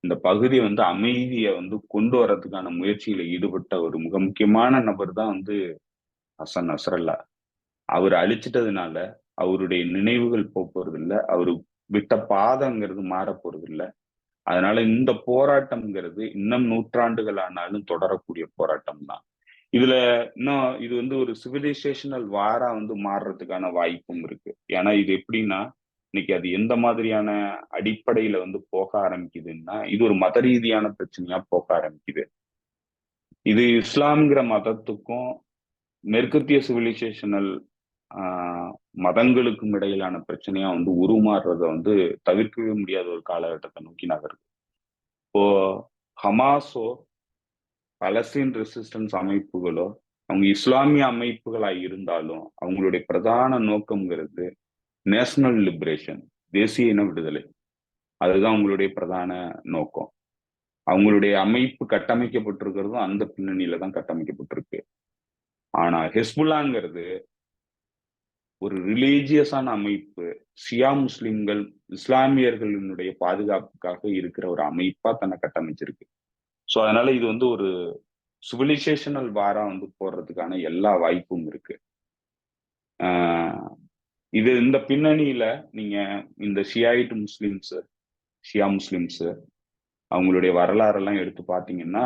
இந்த பகுதியை வந்து அமைதியை வந்து கொண்டு வர்றதுக்கான முயற்சியில ஈடுபட்ட ஒரு மிக முக்கியமான நபர் தான் வந்து ஹசன் நஸ்ரல்லா. அவர் அழிச்சிட்டதுனால அவருடைய நினைவுகள் போறது இல்லை, அவரு விட்ட பாதங்கிறது மாற போறது இல்லை. அதனால இந்த போராட்டம்ங்கிறது இன்னும் நூற்றாண்டுகள் ஆனாலும் தொடரக்கூடிய போராட்டம் தான். இதுல இன்னும் இது வந்து ஒரு சிவிலைசேஷனல் வாரா வந்து மாறுறதுக்கான வாய்ப்பும் இருக்கு. ஏன்னா இது எப்படின்னா இன்னைக்கு அது எந்த மாதிரியான அடிப்படையில வந்து போக ஆரம்பிக்குதுன்னா இது ஒரு மத ரீதியான பிரச்சனையா போக ஆரம்பிக்குது. இது இஸ்லாம்ங்கிற மதத்துக்கும் மேற்கத்திய சிவிலைசேஷனல் மதங்களுக்கும் இடையிலான பிரச்சனையா வந்து உருமாறுறத வந்து தவிர்க்கவே முடியாத ஒரு காலகட்டத்தை நோக்கி நகருது. இப்போ ஹமாஸோ பலஸ்தீன் ரெசிஸ்டன்ஸ் அமைப்புகளோ அவங்க இஸ்லாமிய அமைப்புகளா இருந்தாலும் அவங்களுடைய பிரதான நோக்கம்ங்கிறது நேஷனல் லிபரேஷன், தேசிய இன விடுதலை. அதுதான் அவங்களுடைய பிரதான நோக்கம். அவங்களுடைய அமைப்பு கட்டமைக்கப்பட்டிருக்கிறதும் அந்த பின்னணியில தான் கட்டமைக்கப்பட்டிருக்கு. ஆனா ஹெஸ்புல்லாங்கிறது ஒரு ரிலீஜியஸான அமைப்பு, ஷியா முஸ்லிம்கள் இஸ்லாமியர்களினுடைய பாதுகாப்புக்காக இருக்கிற ஒரு அமைப்பா தன்னை கட்டமைச்சிருக்கு. ஸோ அதனால இது வந்து ஒரு சிவிலைசேஷனல் வாரா வந்து போடுறதுக்கான எல்லா வாய்ப்பும் இருக்கு. இது இந்த பின்னணியில நீங்க இந்த ஷியா முஸ்லிம்ஸ் அவங்களுடைய வரலாறெல்லாம் எடுத்து பார்த்தீங்கன்னா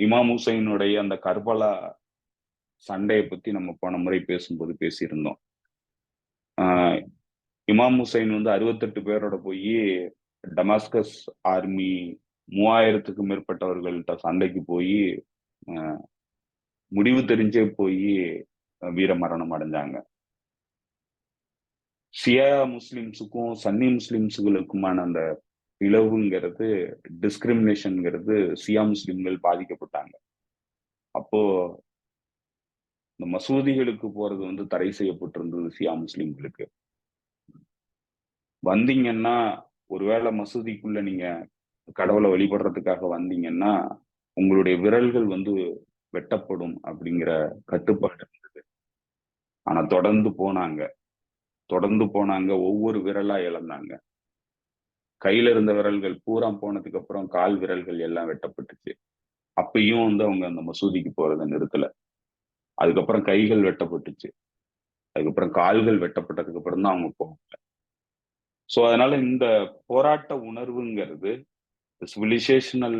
இமாம் ஹுசைனுடைய அந்த கர்பலா சண்டையை பத்தி நம்ம போன முறை பேசும்போது பேசியிருந்தோம். இமாம் ஹுசைன் வந்து 68 பேரோட போய் டமாஸ்கஸ் ஆர்மி 3000த்துக்கும் மேற்பட்டவர்கள்ட்ட சண்டைக்கு போய் முடிவு தெரிஞ்சே போய் வீர மரணம் அடைஞ்சாங்க. ஷியா முஸ்லிம்ஸுக்கும் சன்னி முஸ்லிம்ஸுகளுக்குமான அந்த பிளவுங்கிறது, டிஸ்கிரிமினேஷன்ங்கிறது ஷியா முஸ்லிம்கள் பாதிக்கப்பட்டாங்க. அப்போ இந்த மசூதிகளுக்கு போறது வந்து தடை செய்யப்பட்டிருந்தது ஷியா முஸ்லிம்களுக்கு. வந்தீங்கன்னா ஒருவேளை மசூதிக்குள்ள நீங்க கடவுளை வழிபடுறதுக்காக வந்தீங்கன்னா உங்களுடைய விரல்கள் வந்து வெட்டப்படும் அப்படிங்கிற கட்டுப்பாடு இருந்தது. ஆனா தொடர்ந்து போனாங்க, ஒவ்வொரு விரலா இழந்தாங்க. கையில இருந்த விரல்கள் பூரா போனதுக்கு அப்புறம் கால் விரல்கள் எல்லாம் வெட்டப்பட்டுச்சு. அப்பயும் வந்து அவங்க அந்த மசூதிக்கு போறதை நிறுத்தல. அதுக்கப்புறம் கைகள் வெட்டப்பட்டுச்சு, அதுக்கப்புறம் கால்கள் வெட்டப்பட்டதுக்கு அப்புறம் தான் அவங்க போகல. ஸோ அதனால இந்த போராட்ட உணர்வுங்கிறது, சிவிலைசேஷனல்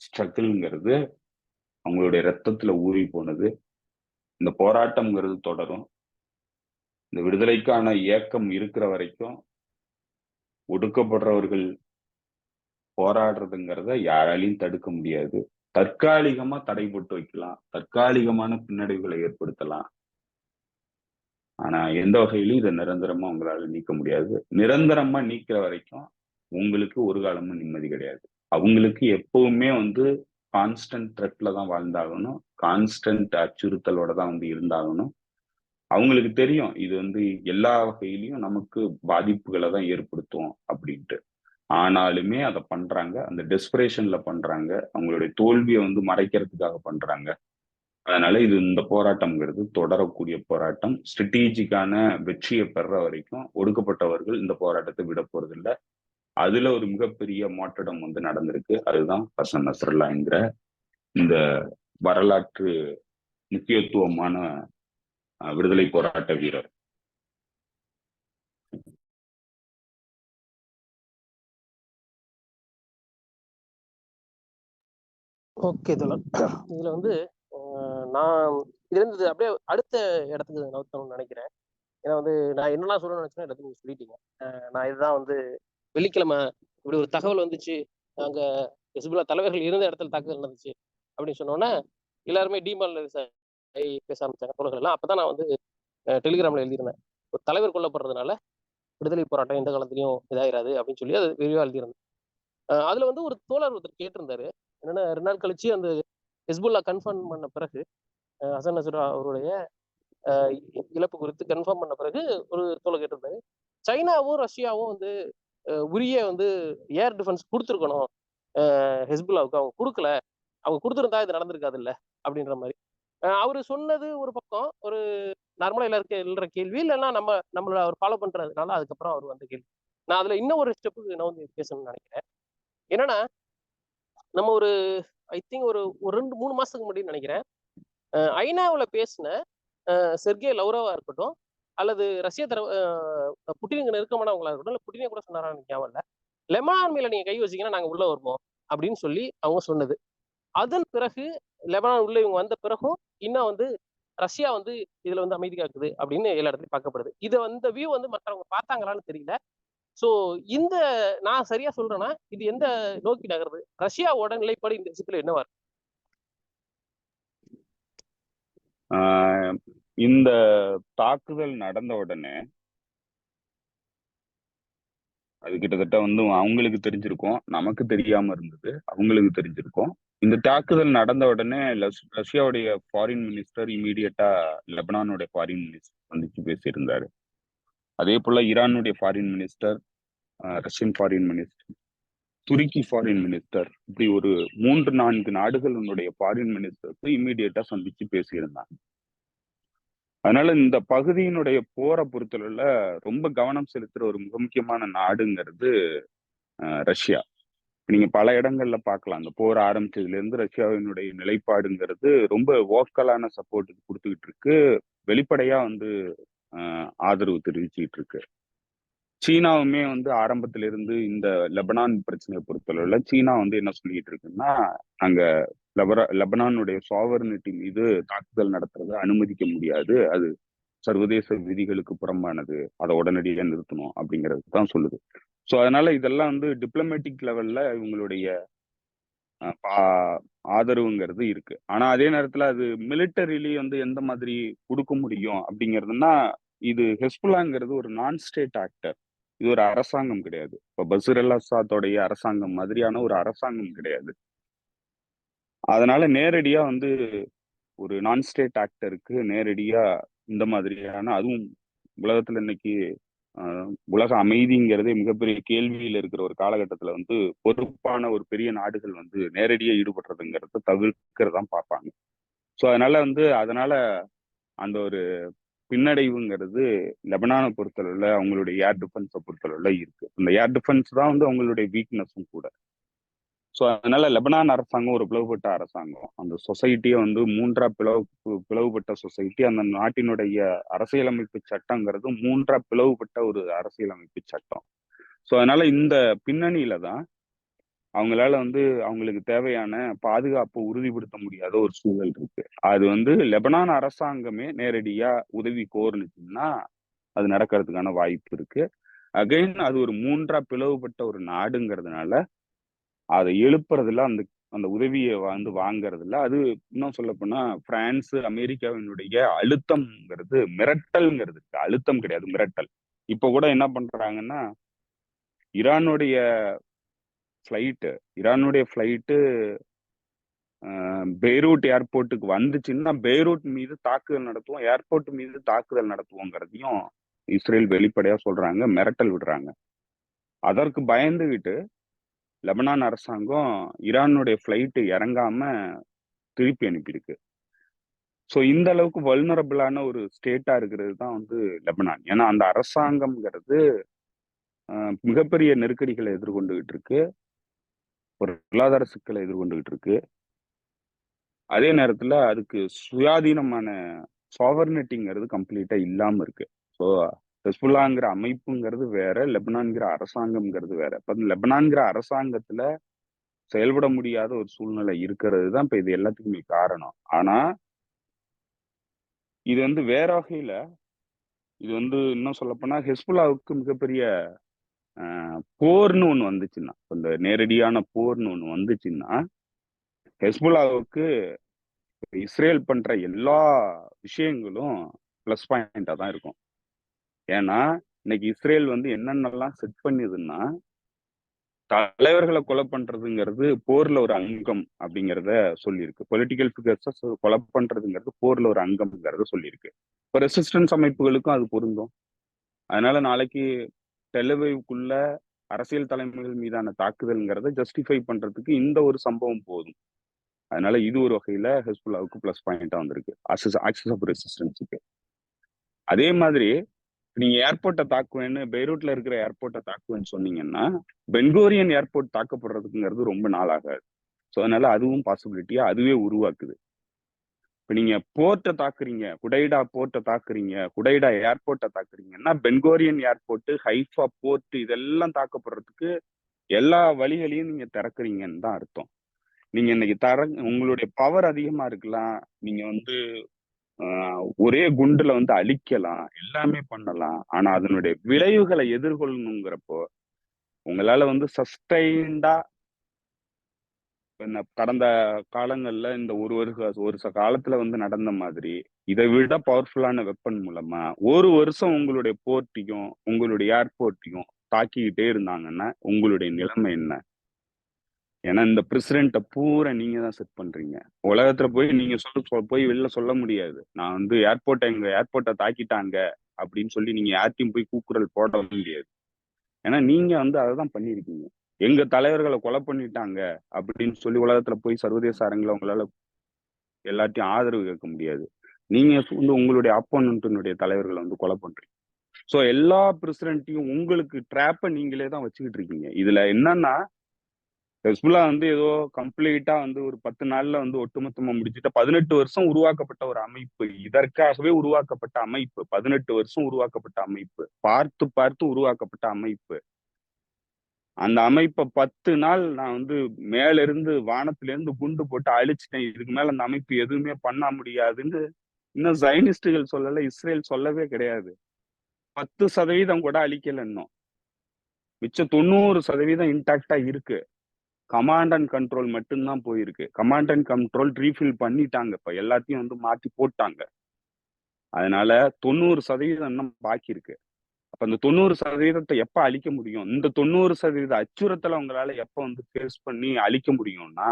ஸ்ட்ரகிள்ங்கிறது அவங்களுடைய ரத்தத்துல ஊறி போனது. இந்த போராட்டம்ங்கிறது தொடரும். இந்த விடுதலைக்கான இயக்கம் இருக்கிற வரைக்கும் ஒடுக்கப்படுறவர்கள் போராடுறதுங்கிறத யாராலையும் தடுக்க முடியாது. தற்காலிகமா தடைபட்டு வைக்கலாம், தற்காலிகமான பின்னடைவுகளை ஏற்படுத்தலாம். ஆனா எந்த வகையிலும் இதை நிரந்தரமா உங்களால நீக்க முடியாது. நிரந்தரமா நீக்கிற வரைக்கும் உங்களுக்கு ஒரு காலமும் நிம்மதி கிடையாது. அவங்களுக்கு எப்பவுமே வந்து கான்ஸ்டன்ட் த்ரெட்ல தான் வாழ்ந்தாகணும், கான்ஸ்டன்ட் அச்சுறுத்தலோட தான் வந்து இருந்தாகணும். அவங்களுக்கு தெரியும் இது வந்து எல்லா வகையிலையும் நமக்கு பாதிப்புகளை தான் ஏற்படுத்தும் அப்படின்ட்டு. ஆனாலுமே அதை பண்றாங்க, அந்த டெஸ்பரேஷன்ல பண்றாங்க, அவங்களுடைய தோல்வியை வந்து மறைக்கிறதுக்காக பண்றாங்க. அதனால இது இந்த போராட்டம்ங்கிறது தொடரக்கூடிய போராட்டம். ஸ்ட்ராட்டஜிக்கான வெற்றியை பெற வரைக்கும் ஒடுக்கப்பட்டவர்கள் இந்த போராட்டத்தை விட போறது இல்லை. அதுல ஒரு மிகப்பெரிய மாற்றடம் வந்து நடந்திருக்கு. அதுதான் ஹசன் நஸ்ரல்லா என்கிற இந்த வரலாற்று முக்கியத்துவமான விடுதலை போராட்ட வீரர். ஓகே தோழர். இதுல வந்து நான் இதுல இருந்து அப்படியே அடுத்த இடத்துக்கு நகர்த்தணும்னு நினைக்கிறேன். ஏன்னா வந்து நான் என்னெல்லாம் சொல்லணும்னு நினைச்சேன்னா எல்லாத்தையும் நீங்க சொல்லிட்டீங்க. நான் இதுதான் வந்து வெள்ளிக்கிழமை இப்படி ஒரு தகவல் வந்துச்சு, அங்க ஹிஸ்புல்லா தலைவர்கள் இருந்த இடத்துல தாக்குதல் நடந்துச்சு அப்படின்னு சொன்னோன்னே எல்லாருமே டிமாரலைஸ் பேச ஆரம்பிச்சாங்க தோழர்கள் எல்லாம். அப்பதான் நான் வந்து டெலிகிராம்ல எழுதியிருந்தேன், ஒரு தலைவர் கொல்லப்படுறதுனால விடுதலை போராட்டம் எந்த காலத்திலையும் இதாயிராது அப்படின்னு சொல்லி அது விரிவா எழுதியிருந்தேன். அதுல வந்து ஒரு தோழர் ஒருத்தர் கேட்டிருந்தாரு, என்னன்னா 2 நாள் கழிச்சு அந்த ஹிஸ்புல்லா கன்ஃபார்ம் பண்ண பிறகு ஹசன் நஸ்ரா அவருடைய இழப்பு குறித்து கன்ஃபார்ம் பண்ண பிறகு ஒரு தோலை கேட்டிருந்தாரு. சைனாவும் ரஷ்யாவும் வந்து உரிய வந்து ஏர் டிஃபென்ஸ் கொடுத்துருக்கணும் ஹெஸ்புல்லாவுக்கு, அவங்க கொடுக்கல. அவங்க கொடுத்துருந்தா இது நடந்திருக்காது இல்ல அப்படின்ற மாதிரி அவரு சொன்னது ஒரு பக்கம். ஒரு நார்மலா எல்லாருக்கும் எழுற கேள்வி, இல்லைன்னா நம்மள அவர் ஃபாலோ பண்றதுனால அதுக்கப்புறம் அவர் வந்த கேள்வி. நான் அதுல இன்னும் ஒரு ஸ்டெப்புக்கு நான் வந்து பேசணும்னு நினைக்கிறேன். என்னன்னா, நம்ம ஒரு ஐ திங்க் ஒரு 2-3 மாசத்துக்கு முன்னாடி நினைக்கிறேன், ஐநாவுல பேசின செர்கே லவ்ரோவா இருக்கட்டும், அல்லது ரஷ்ய தர புட்டினுக்கு நெருக்கமானவங்களா இருக்கட்டும், இல்ல புட்டினே கூட சொன்னாரான்னு எனக்கு ஞாபகம் இல்ல. லெபனான் மேல நீங்க கை வச்சீங்கன்னா நாங்க உள்ள வருவோம் அப்படின்னு சொல்லி அவங்க சொன்னது. அதன் பிறகு லெபனான் உள்ள இவங்க வந்த பிறகும் இன்னும் வந்து ரஷ்யா வந்து இதுல வந்து அமைதி காக்குது அப்படின்னு எல்லா இடத்துலயும் பார்க்கப்படுது. இதை வந்து வியூ வந்து மற்றவங்க பார்த்தாங்களான்னு தெரியல. சோ இந்த நான் சரியா சொல்றேன்னா இது எந்த நோக்கி நகருது? ரஷ்யாவோட நிலைப்பாடு இந்த விஷயத்துல என்னவா இருக்கு? இந்த தாக்குதல் நடந்த உடனே அது கிட்டத்தட்ட வந்து அவங்களுக்கு தெரிஞ்சிருக்கும், நமக்கு தெரியாம இருந்தது, அவங்களுக்கு தெரிஞ்சிருக்கும். இந்த தாக்குதல் நடந்த உடனே ரஷ்யாவுடைய ஃபாரின் மினிஸ்டர் இமீடியட்டா லெபனானுடைய ஃபாரின் மினிஸ்டர் சந்திச்சு பேசியிருந்தாரு. அதே போல ஈரானுடைய foreign minister, russian foreign minister, துருக்கி ஃபாரின் மினிஸ்டர், இப்படி ஒரு 3-4 நாடுகளுடைய ஃபாரின் மினிஸ்டருக்கு இமீடியட்டா சந்திச்சு பேசியிருந்தாங்க. அதனால இந்த பகுதியினுடைய போரை பொறுத்தளவுல ரொம்ப கவனம் செலுத்துற ஒரு மிக முக்கியமான நாடுங்கிறது ரஷ்யா. நீங்க பல இடங்கள்ல பார்க்கலாம். அந்த போர் ஆரம்பிச்சதுல இருந்து ரஷ்யாவினுடைய நிலைப்பாடுங்கிறது ரொம்ப வோக்கலான சப்போர்ட் கொடுத்துக்கிட்டு இருக்கு. வெளிப்படையா வந்து ஆதரவு தெரிவிச்சுக்கிட்டு இருக்கு. சீனாவுமே வந்து ஆரம்பத்தில இருந்து இந்த லெபனான் பிரச்சனையை பொறுத்தளவுல சீனா வந்து என்ன சொல்லிட்டு இருக்குன்னா, நாங்க லெபனானுடைய சாவர்னிட்டி மீது தாக்குதல் நடத்துறதை அனுமதிக்க முடியாது, அது சர்வதேச விதிகளுக்கு புறம்பானது, அதை உடனடியாக நிறுத்தணும் அப்படிங்கிறது தான் சொல்லுது. ஸோ அதனால இதெல்லாம் வந்து டிப்ளமேட்டிக் லெவல்ல இவங்களுடைய ஆதரவுங்கிறது இருக்கு. ஆனா அதே நேரத்துல அது மிலிட்டரிலி வந்து எந்த மாதிரி கொடுக்க முடியும் அப்படிங்கிறதுனா, இது ஹெஸ்புல்லாங்கிறது ஒரு நான் ஸ்டேட் ஆக்டர். இது ஒரு அரசாங்கம் கிடையாது. இப்ப பஷர் அல் அசாத்தோடைய அரசாங்கம் மாதிரியான ஒரு அரசாங்கம் கிடையாது. அதனால நேரடியா வந்து ஒரு நான் ஸ்டேட் ஆக்டருக்கு நேரடியா இந்த மாதிரியான, அதுவும் உலகத்துல இன்னைக்கு உலக அமைதிங்கிறதே மிகப்பெரிய கேள்வியில் இருக்கிற ஒரு காலகட்டத்துல வந்து பொறுப்பான ஒரு பெரிய நாடுகள் வந்து நேரடியா ஈடுபடுறதுங்கிறத தவிர்க்கிறதான் பார்ப்பாங்க. ஸோ அதனால அந்த ஒரு பின்னடைவுங்கிறது லெபனானை பொறுத்தளவுல அவங்களுடைய ஏர் டிஃபென்ஸை பொறுத்தளவுல இருக்கு. அந்த ஏர் டிஃபென்ஸ் தான் வந்து அவங்களுடைய வீக்னஸும் கூட. ஸோ அதனால லெபனான் அரசாங்கம் ஒரு பிளவுபட்ட அரசாங்கம். அந்த சொசைட்டியை வந்து மூன்றா பிளவுபட்ட சொசைட்டி. அந்த நாட்டினுடைய அரசியலமைப்பு சட்டங்கிறது மூன்றா பிளவுபட்ட ஒரு அரசியலமைப்பு சட்டம். ஸோ அதனால இந்த பின்னணியில தான் அவங்களால வந்து அவங்களுக்கு தேவையான பாதுகாப்பை உறுதிப்படுத்த முடியாத ஒரு சூழல் இருக்கு. அது வந்து லெபனான் அரசாங்கமே நேரடியா உதவி கோருனுச்சுன்னா அது நடக்கிறதுக்கான வாய்ப்பு இருக்கு. அகைன் அது ஒரு மூன்றா பிளவுபட்ட ஒரு நாடுங்கிறதுனால அதை எழுப்புறதுல அந்த அந்த உதவியை வந்து வாங்குறதுல அது இன்னும் சொல்ல போனா பிரான்ஸ், அமெரிக்காவினுடைய அழுத்தம்ங்கிறது, மிரட்டல்ங்கிறது இருக்கு. அழுத்தம் கிடையாது, மிரட்டல். இப்ப கூட என்ன பண்றாங்கன்னா, ஈரானுடைய ஃபிளைட்டு பெய்ரூட் ஏர்போர்ட்டுக்கு வந்துச்சுன்னா பெய்ரூட் மீது தாக்குதல் நடத்துவோம், ஏர்போர்ட் மீது தாக்குதல் நடத்துவோங்கிறதையும் இஸ்ரேல் வெளிப்படையா சொல்றாங்க, மிரட்டல் விடுறாங்க. அதற்கு பயந்துகிட்டு லெபனான் அரசாங்கம் ஈரானுடைய ஃபிளைட்டு இறங்காம திருப்பி அனுப்பியிருக்கு. ஸோ இந்த அளவுக்கு வல்னரபிளான ஒரு ஸ்டேட்டா இருக்கிறது தான் வந்து லெபனான். ஏன்னா அந்த அரசாங்கம்ங்கிறது மிகப்பெரிய நெருக்கடிகளை எதிர்கொண்டுகிட்டு இருக்கு, ஒரு பொருளாதார சிக்கலை எதிர்கொண்டுகிட்டு இருக்கு. அதே நேரத்துல அதுக்கு சுயாதீனமான சாவர்னிட்டிங்கிறது கம்ப்ளீட்டா இல்லாம இருக்கு. ஸோ ஹெஸ்புல்லாங்கிற அமைப்புங்கிறது வேற, லெபனான்கிற அரசாங்கம்ங்கிறது வேற. இப்ப லெபனான்கிற அரசாங்கத்துல செயல்பட முடியாத ஒரு சூழ்நிலை இருக்கிறது தான் இப்ப இது எல்லாத்துக்குமே காரணம். ஆனா இது வந்து வேற வகையில, இது வந்து இன்னும் சொல்லப்போனா ஹெஸ்புல்லாவுக்கு மிகப்பெரிய போர்னு ஒண்ணு வந்துச்சுன்னா, இந்த நேரடியான போர்னு ஒண்ணு வந்துச்சுன்னா, ஹெஸ்புல்லாவுக்கு இஸ்ரேல் பண்ற எல்லா விஷயங்களும் பிளஸ் பாயிண்டா தான் இருக்கும். ஏன்னா இன்னைக்கு இஸ்ரேல் வந்து என்னென்னலாம் செட் பண்ணுதுன்னா, தலைவர்களை கொலை பண்றதுங்கிறது போர்ல ஒரு அங்கம் அப்படிங்கிறத சொல்லியிருக்கு. பொலிட்டிக்கல் ஃபிகர்ஸை கொலை பண்றதுங்கிறது போர்ல ஒரு அங்கம்ங்கிறத சொல்லியிருக்கு. இப்போ ரெசிஸ்டன்ஸ் அமைப்புகளுக்கும் அது பொருந்தும். அதனால நாளைக்கு டெலவைவுக்குள்ள அரசியல் தலைமைகள் மீதான தாக்குதல்ங்கிறத ஜஸ்டிஃபை பண்றதுக்கு இந்த ஒரு சம்பவம் போதும். அதனால இது ஒரு வகையில ஹெஸ்புல்லாவுக்கு பிளஸ் பாயிண்டா வந்திருக்கு ஆக்சஸ் ஆஃப் ரெசிஸ்டன்ஸுக்கு. அதே மாதிரி நீங்க ஏர்போர்ட்டை தாக்குவேன்னு, பெய்ரூட்ல இருக்கிற ஏர்போர்ட்டை தாக்குவேன்னு சொன்னீங்கன்னா, பென்கோரியன் ஏர்போர்ட் தாக்கப்படுறதுக்குங்கிறது ரொம்ப நாள் ஆகாது. ஸோ அதனால அதுவும் பாசிபிலிட்டியா அதுவே உருவாக்குது. இப்ப நீங்க போர்ட்டை தாக்குறீங்க, குடைடா போர்ட்டை தாக்குறீங்க, குடைடா ஏர்போர்ட்டை தாக்குறீங்கன்னா, பென்கோரியன் ஏர்போர்ட், ஹைஃபா போர்ட் இதெல்லாம் தாக்கப்படுறதுக்கு எல்லா வழிகளையும் நீங்க திறக்குறீங்கன்னு தான் அர்த்தம். நீங்க இன்னைக்கு உங்களுடைய பவர் அதிகமா இருக்கலாம். நீங்க வந்து ஒரே குண்டுல வந்து அழிக்கலாம், எல்லாமே பண்ணலாம். ஆனா அதனுடைய விளைவுகளை எதிர்கொள்ளணுங்கிறப்போ உங்களால வந்து சஸ்டைன்டா கடந்த காலங்கள்ல இந்த ஒரு காலத்துல வந்து நடந்த மாதிரி இதை விட பவர்ஃபுல்லான வெப்பன் மூலமா ஒரு வருஷம் உங்களுடைய போர்ட்டையும் உங்களுடைய ஏர்போர்ட்டையும் தாக்கிக்கிட்டே இருந்தாங்கன்னா உங்களுடைய நிலைமை என்ன? ஏன்னா இந்த பிரசிடென்ட்டை பூரா நீங்க தான் செட் பண்றீங்க. உலகத்துல போய் நீங்க போய் வெளில சொல்ல முடியாது. நான் வந்து எங்க ஏர்போர்ட்டை தாக்கிட்டாங்க அப்படின்னு சொல்லி நீங்க யார்ட்டையும் போய் கூக்குரல் போட முடியாது. ஏன்னா நீங்க வந்து அதை தான் பண்ணிருக்கீங்க. எங்க தலைவர்களை கொலை பண்ணிட்டாங்க அப்படின்னு சொல்லி உலகத்துல போய் சர்வதேச அரங்கில் உங்களால எல்லாத்தையும் ஆதரவு கேட்க முடியாது. நீங்க வந்து உங்களுடைய அப்போனன்ட்டினுடைய தலைவர்களை வந்து கொலை பண்றீங்க. ஸோ எல்லா பிரசிடென்ட்டையும் உங்களுக்கு ட்ராப்பை நீங்களே தான் வச்சுக்கிட்டு இருக்கீங்க. இதுல என்னன்னா ஹெஸ்புல்லா வந்து ஏதோ கம்ப்ளீட்டா வந்து ஒரு 10 நாள்ல வந்து ஒட்டுமொத்தமா முடிச்சுட்டு 18 வருஷம் உருவாக்கப்பட்ட ஒரு அமைப்பு, இதற்காகவே உருவாக்கப்பட்ட அமைப்பு, 18 வருஷம் உருவாக்கப்பட்ட அமைப்பு, பார்த்து பார்த்து உருவாக்கப்பட்ட அமைப்பு. அந்த அமைப்பை 10 நாள் நான் வந்து மேல இருந்து வானத்துல இருந்து குண்டு போட்டு அழிச்சிட்டேன், இதுக்கு மேல அந்த அமைப்பு எதுவுமே பண்ண முடியாதுன்னு இன்னும் ஜைனிஸ்டுகள் சொல்லல, இஸ்ரேல் சொல்லவே கிடையாது. 10% கூட அழிக்கல இன்னும். மிச்சம் 90% இன்டாக்டா இருக்கு. கமாண்ட் அண்ட் கண்ட்ரோல் மட்டும்தான் போயிருக்கு. கமாண்ட் அண்ட் கண்ட்ரோல் ரீஃபில் பண்ணிட்டாங்க. இப்ப எல்லாத்தையும் வந்து மாத்தி போட்டாங்க. அதனால 90% இன்னும் பாக்கி இருக்கு. அப்ப அந்த 90% எப்ப அழிக்க முடியும்? இந்த 90% அச்சுறுத்தலை உங்களால எப்ப வந்து ஃபேஸ் பண்ணி அழிக்க முடியும்னா,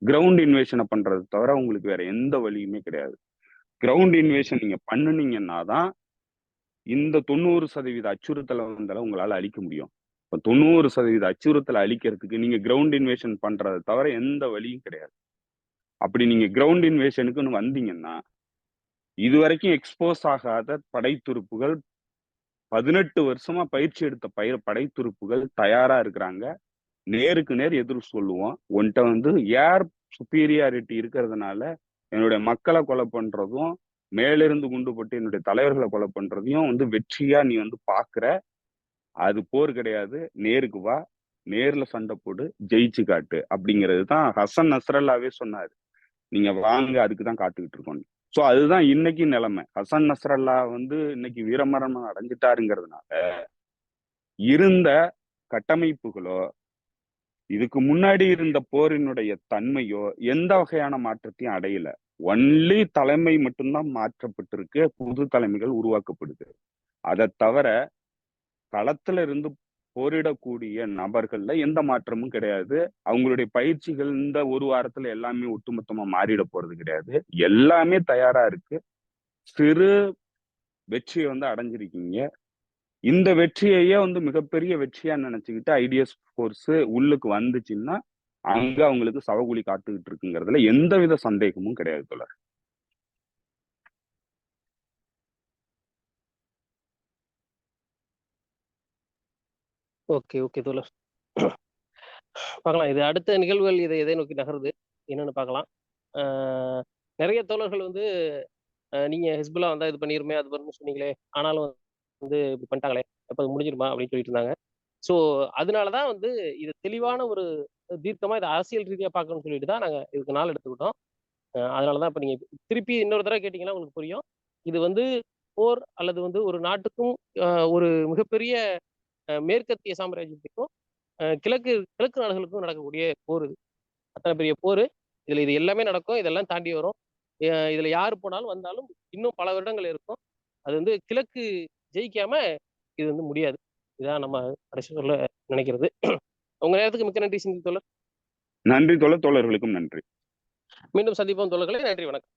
கிரவுண்ட் இன்வேஷனை பண்றது தவிர உங்களுக்கு வேற எந்த வழியுமே கிடையாது. கிரவுண்ட் இன்வேஷன் நீங்க பண்ணுனீங்கன்னா தான் இந்த 90% அச்சுறுத்தலை வந்தால உங்களால அழிக்க முடியும். இப்ப 90% அச்சுறுத்தலை அழிக்கிறதுக்கு நீங்க கிரவுண்ட் இன்வேஷன் பண்றதை தவிர எந்த வழியும் கிடையாது. அப்படி நீங்க கிரவுண்ட் இன்வேஷனுக்குன்னு வந்தீங்கன்னா இதுவரைக்கும் எக்ஸ்போஸ் ஆகாத படைத்துறுப்புகள் 18 வருஷமா பயிற்சி எடுத்த படைத்துறுப்புகள் தயாரா இருக்கிறாங்க. நேருக்கு நேர் எதிர் சொல்லுவோம். உன்கிட்ட வந்து ஏர் சுப்பீரியாரிட்டி இருக்கிறதுனால என்னுடைய மக்களை கொலை பண்றதும் மேலிருந்து குண்டு போட்டு என்னுடைய தலைவர்களை கொலை பண்றதையும் வந்து வெற்றியா நீ வந்து பாக்குற. அது போர் கிடையாது. நேருக்கு வா, நேர்ல சண்டை போடு, ஜெயிச்சு காட்டு அப்படிங்கிறது தான் ஹசன் நஸ்ரல்லாவே சொன்னாரு. நீங்க வாங்க, அதுக்கு தான் காத்துக்கிட்டு இருக்கோம். சோ அதுதான் இன்னைக்கு நிலைமை. ஹசன் நஸ்ரல்லா வந்து இன்னைக்கு வீரமரணம் அடைஞ்சிட்டாருங்கிறதுனால இருந்த கட்டமைப்புகளோ இதுக்கு முன்னாடி இருந்த போரினுடைய தன்மையோ எந்த வகையான மாற்றத்தையும் அடையல. ஒன்லி தலைமை மட்டும்தான் மாற்றப்பட்டிருக்கு, புது தலைமைகள் உருவாக்கப்படுது. அதை தவிர களத்துல இருந்து போரிடக்கூடிய நபர்கள்ல எந்த மாற்றமும் கிடையாது. அவங்களுடைய பயிற்சிகள் இந்த ஒரு வாரத்துல எல்லாமே ஒட்டுமொத்தமா மாறிட போறது கிடையாது. எல்லாமே தயாரா இருக்கு. சிறு வெற்றியை வந்து அடைஞ்சிருக்கீங்க. இந்த வெற்றியையே வந்து மிகப்பெரிய வெற்றியா நினைச்சுக்கிட்டு ஐடிஎஸ் ஃபோர்ஸ் உள்ளுக்கு வந்துச்சுன்னா அங்க அவங்களுக்கு சவகுழி காத்துக்கிட்டு இருக்குங்கிறதுல எந்தவித சந்தேகமும் கிடையாது தோழர். ஓகே ஓகே தோழர், பார்க்கலாம். இது அடுத்த நிகழ்வுகள் இதை எதை நோக்கி நகருது என்னன்னு பார்க்கலாம். நிறைய தோழர்கள் வந்து நீங்க ஹிஸ்புல்லா வந்தா இது பண்ணிருமே அது பண்ணுன்னு சொன்னீங்களே, ஆனாலும் வந்து இப்படி பண்ணிட்டாங்களே, அப்ப அது முடிஞ்சிருமா அப்படின்னு சொல்லிட்டு இருந்தாங்க. ஸோ அதனாலதான் வந்து இது தெளிவான ஒரு தீர்க்கமா இதை அரசியல் ரீதியா பார்க்கணும்னு சொல்லிட்டு தான் நாங்க இதுக்கு நாள் எடுத்துக்கிட்டோம். அதனாலதான் இப்ப நீங்க திருப்பி இன்னொரு தடவை கேட்டீங்கன்னா உங்களுக்கு புரியும். இது வந்து போர் அல்லது வந்து ஒரு நாட்டுக்கும் ஒரு மிகப்பெரிய மேற்கத்திய சாம்ராஜ்யத்துக்கும் கிழக்கு கிழக்கு நாடுகளுக்கும் நடக்கக்கூடிய போர். இது அத்தனை பெரிய போர். இதுல இது எல்லாமே நடக்கும், இதெல்லாம் தாண்டி வரும். இதுல யாரு போனாலும் வந்தாலும் இன்னும் பல வருடங்கள் இருக்கும். அது வந்து கிழக்கு ஜெயிக்காம இது வந்து முடியாது. இதான் நம்ம கடைசி சொல்ல நினைக்கிறது. உங்க நேரத்துக்கு மிக்க நன்றி செந்தில் தோழர். நன்றி தோழர். தோழர்களுக்கும் நன்றி. மீண்டும் சந்திப்போம் தோழர்களே. நன்றி, வணக்கம்.